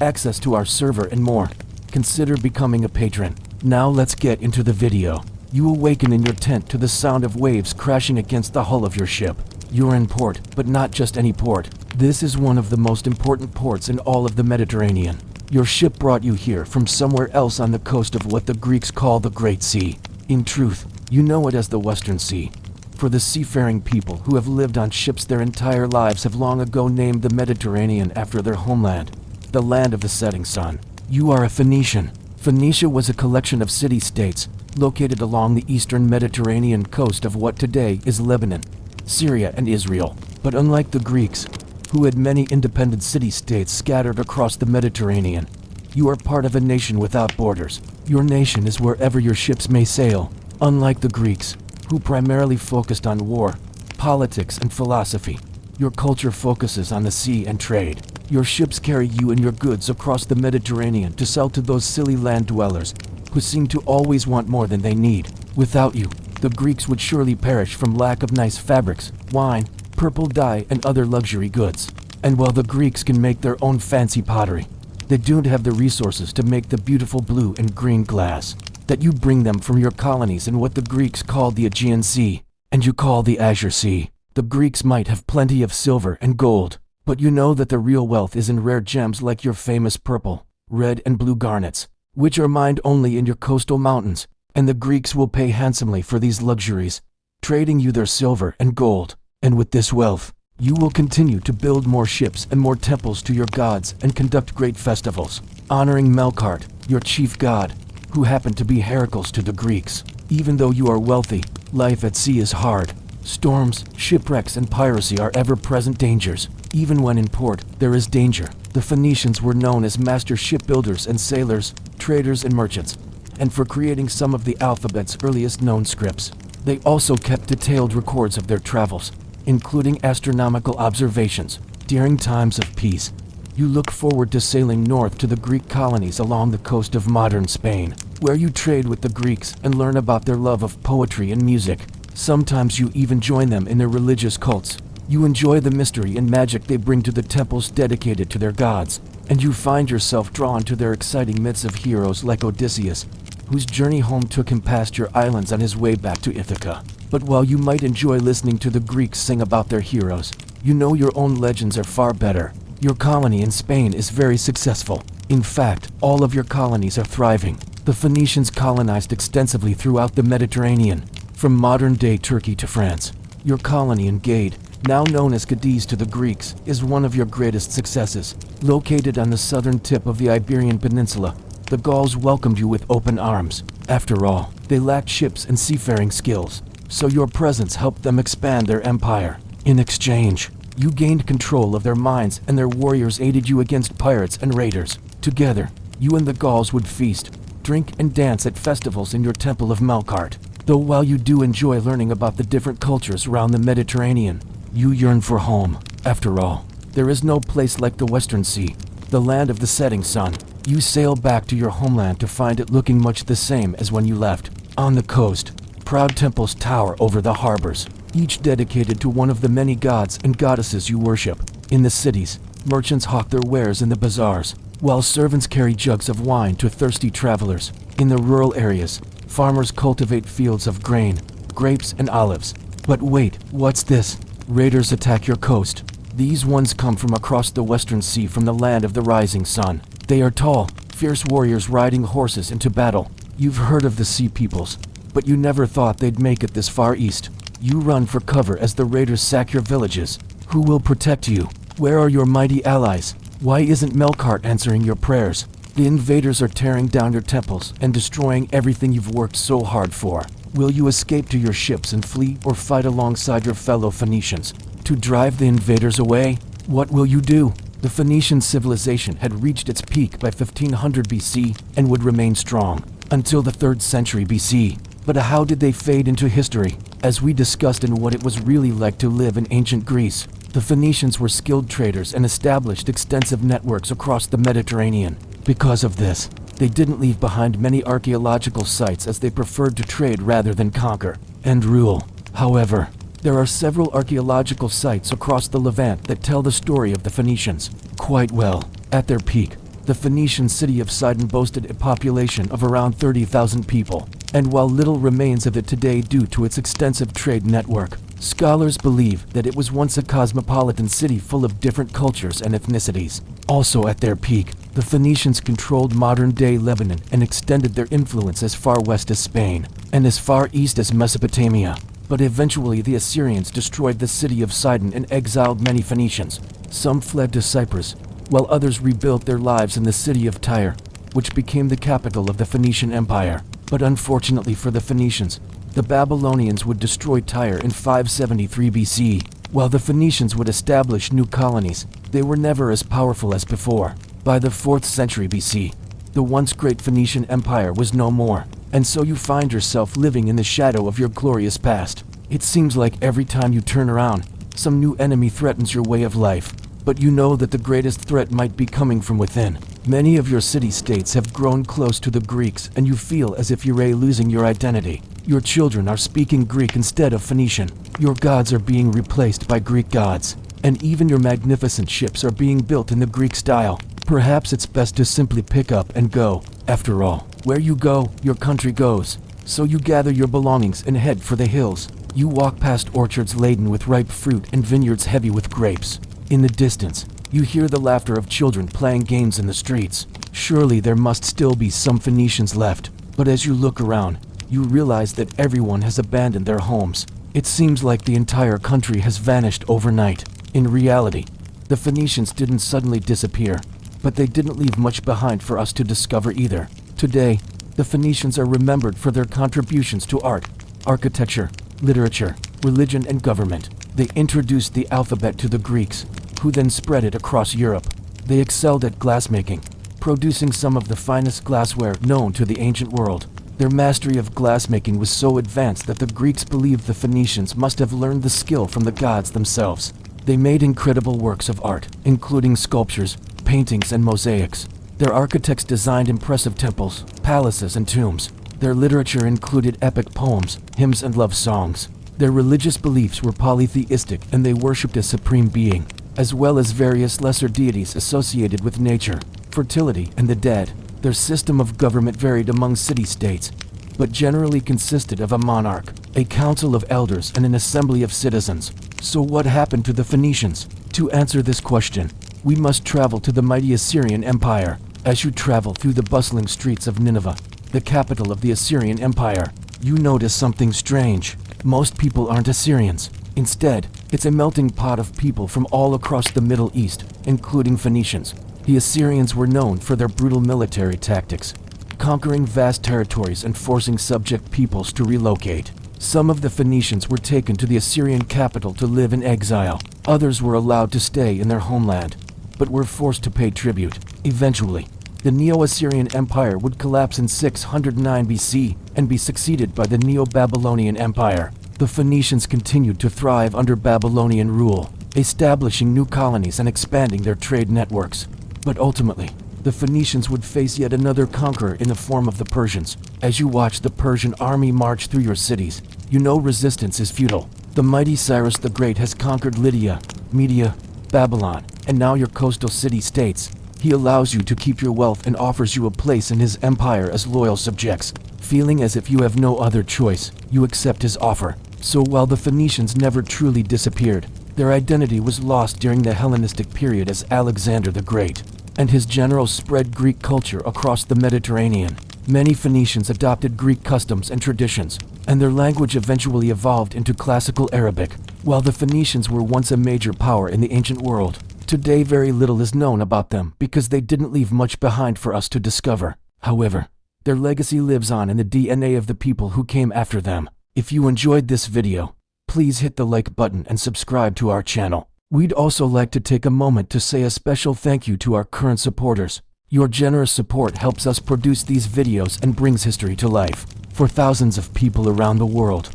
access to our server and more, consider becoming a patron. Now let's get into the video. You awaken in your tent to the sound of waves crashing against the hull of your ship. You're in port, but not just any port. This is one of the most important ports in all of the Mediterranean. Your ship brought you here from somewhere else on the coast of what the Greeks call the Great Sea. In truth, you know it as the Western Sea. For the seafaring people who have lived on ships their entire lives have long ago named the Mediterranean after their homeland, the land of the setting sun. You are a Phoenician. Phoenicia was a collection of city-states located along the eastern Mediterranean coast of what today is Lebanon, Syria, and Israel. But unlike the Greeks, who had many independent city-states scattered across the Mediterranean, you are part of a nation without borders. Your nation is wherever your ships may sail. Unlike the Greeks, who primarily focused on war, politics, and philosophy, your culture focuses on the sea and trade. Your ships carry you and your goods across the Mediterranean to sell to those silly land dwellers who seem to always want more than they need. Without you, the Greeks would surely perish from lack of nice fabrics, wine, purple dye, and other luxury goods. And while the Greeks can make their own fancy pottery, they don't have the resources to make the beautiful blue and green glass that you bring them from your colonies in what the Greeks called the Aegean Sea, and you call the Azure Sea. The Greeks might have plenty of silver and gold, but you know that the real wealth is in rare gems like your famous purple, red, and blue garnets, which are mined only in your coastal mountains, and the Greeks will pay handsomely for these luxuries, trading you their silver and gold. And with this wealth, you will continue to build more ships and more temples to your gods and conduct great festivals, honoring Melkart, your chief god, who happened to be Heracles to the Greeks. Even though you are wealthy, life at sea is hard. Storms, shipwrecks, and piracy are ever-present dangers. Even when in port, there is danger. The Phoenicians were known as master shipbuilders and sailors, traders and merchants, and for creating some of the alphabet's earliest known scripts. They also kept detailed records of their travels, including astronomical observations. During times of peace, you look forward to sailing north to the Greek colonies along the coast of modern Spain, where you trade with the Greeks and learn about their love of poetry and music. Sometimes you even join them in their religious cults. You enjoy the mystery and magic they bring to the temples dedicated to their gods, and you find yourself drawn to their exciting myths of heroes like Odysseus, whose journey home took him past your islands on his way back to Ithaca. But while you might enjoy listening to the Greeks sing about their heroes, you know your own legends are far better. Your colony in Spain is very successful. In fact, all of your colonies are thriving. The Phoenicians colonized extensively throughout the Mediterranean, from modern-day Turkey to France. Your colony in Gade, now known as Cadiz to the Greeks, is one of your greatest successes. Located on the southern tip of the Iberian Peninsula, the Gauls welcomed you with open arms. After all, they lacked ships and seafaring skills, so your presence helped them expand their empire. In exchange, you gained control of their mines, and their warriors aided you against pirates and raiders. Together, you and the Gauls would feast, drink, and dance at festivals in your temple of Melkart. Though while you do enjoy learning about the different cultures around the Mediterranean, you yearn for home. After all, there is no place like the Western Sea, the land of the setting sun. You sail back to your homeland to find it looking much the same as when you left. On the coast, proud temples tower over the harbors, each dedicated to one of the many gods and goddesses you worship. In the cities, merchants hawk their wares in the bazaars, while servants carry jugs of wine to thirsty travelers. In the rural areas, farmers cultivate fields of grain, grapes, and olives. But wait, what's this? Raiders attack your coast. These ones come from across the Western Sea, from the land of the rising sun. They are tall, fierce warriors riding horses into battle. You've heard of the Sea Peoples, but you never thought they'd make it this far east. You run for cover as the raiders sack your villages. Who will protect you? Where are your mighty allies? Why isn't Melkart answering your prayers? The invaders are tearing down your temples and destroying everything you've worked so hard for. Will you escape to your ships and flee, or fight alongside your fellow Phoenicians to drive the invaders away? What will you do? The Phoenician civilization had reached its peak by 1500 BC and would remain strong until the 3rd century BC. But how did they fade into history? As we discussed in what it was really like to live in ancient Greece, the Phoenicians were skilled traders and established extensive networks across the Mediterranean. Because of this, they didn't leave behind many archaeological sites, as they preferred to trade rather than conquer and rule. However, there are several archaeological sites across the Levant that tell the story of the Phoenicians quite well. At their peak, the Phoenician city of Sidon boasted a population of around 30,000 people, and while little remains of it today due to its extensive trade network, scholars believe that it was once a cosmopolitan city full of different cultures and ethnicities. Also at their peak, the Phoenicians controlled modern-day Lebanon and extended their influence as far west as Spain and as far east as Mesopotamia. But eventually the Assyrians destroyed the city of Sidon and exiled many Phoenicians. Some fled to Cyprus, while others rebuilt their lives in the city of Tyre, which became the capital of the Phoenician Empire. But unfortunately for the Phoenicians, the Babylonians would destroy Tyre in 573 BC. While the Phoenicians would establish new colonies, they were never as powerful as before. By the 4th century BC, the once great Phoenician Empire was no more, and so you find yourself living in the shadow of your glorious past. It seems like every time you turn around, some new enemy threatens your way of life, but you know that the greatest threat might be coming from within. Many of your city-states have grown close to the Greeks, and you feel as if you're losing your identity. Your children are speaking Greek instead of Phoenician. Your gods are being replaced by Greek gods, and even your magnificent ships are being built in the Greek style. Perhaps it's best to simply pick up and go. After all, where you go, your country goes. So you gather your belongings and head for the hills. You walk past orchards laden with ripe fruit and vineyards heavy with grapes. In the distance, you hear the laughter of children playing games in the streets. Surely there must still be some Phoenicians left. But as you look around, you realize that everyone has abandoned their homes. It seems like the entire country has vanished overnight. In reality, the Phoenicians didn't suddenly disappear, but they didn't leave much behind for us to discover either. Today, the Phoenicians are remembered for their contributions to art, architecture, literature, religion, and government. They introduced the alphabet to the Greeks, who then spread it across Europe. They excelled at glassmaking, producing some of the finest glassware known to the ancient world. Their mastery of glassmaking was so advanced that the Greeks believed the Phoenicians must have learned the skill from the gods themselves. They made incredible works of art, including sculptures, paintings, and mosaics. Their architects designed impressive temples, palaces, and tombs. Their literature included epic poems, hymns, and love songs. Their religious beliefs were polytheistic, and they worshipped a supreme being, as well as various lesser deities associated with nature, fertility, and the dead. Their system of government varied among city-states, but generally consisted of a monarch, a council of elders, and an assembly of citizens. So what happened to the Phoenicians? To answer this question, we must travel to the mighty Assyrian Empire. As you travel through the bustling streets of Nineveh, the capital of the Assyrian Empire, you notice something strange. Most people aren't Assyrians. Instead, it's a melting pot of people from all across the Middle East, including Phoenicians. The Assyrians were known for their brutal military tactics, conquering vast territories and forcing subject peoples to relocate. Some of the Phoenicians were taken to the Assyrian capital to live in exile. Others were allowed to stay in their homeland, but were forced to pay tribute. Eventually, the Neo-Assyrian Empire would collapse in 609 BC and be succeeded by the Neo-Babylonian Empire. The Phoenicians continued to thrive under Babylonian rule, establishing new colonies and expanding their trade networks. But ultimately, the Phoenicians would face yet another conqueror in the form of the Persians. As you watch the Persian army march through your cities, you know resistance is futile. The mighty Cyrus the Great has conquered Lydia, Media, Babylon, and now your coastal city-states. He allows you to keep your wealth and offers you a place in his empire as loyal subjects. Feeling as if you have no other choice, you accept his offer. So while the Phoenicians never truly disappeared, their identity was lost during the Hellenistic period as Alexander the Great and his generals spread Greek culture across the Mediterranean. Many Phoenicians adopted Greek customs and traditions, and their language eventually evolved into Classical Arabic. While the Phoenicians were once a major power in the ancient world, today very little is known about them because they didn't leave much behind for us to discover. However, their legacy lives on in the DNA of the people who came after them. If you enjoyed this video, please hit the like button and subscribe to our channel. We'd also like to take a moment to say a special thank you to our current supporters. Your generous support helps us produce these videos and brings history to life for thousands of people around the world.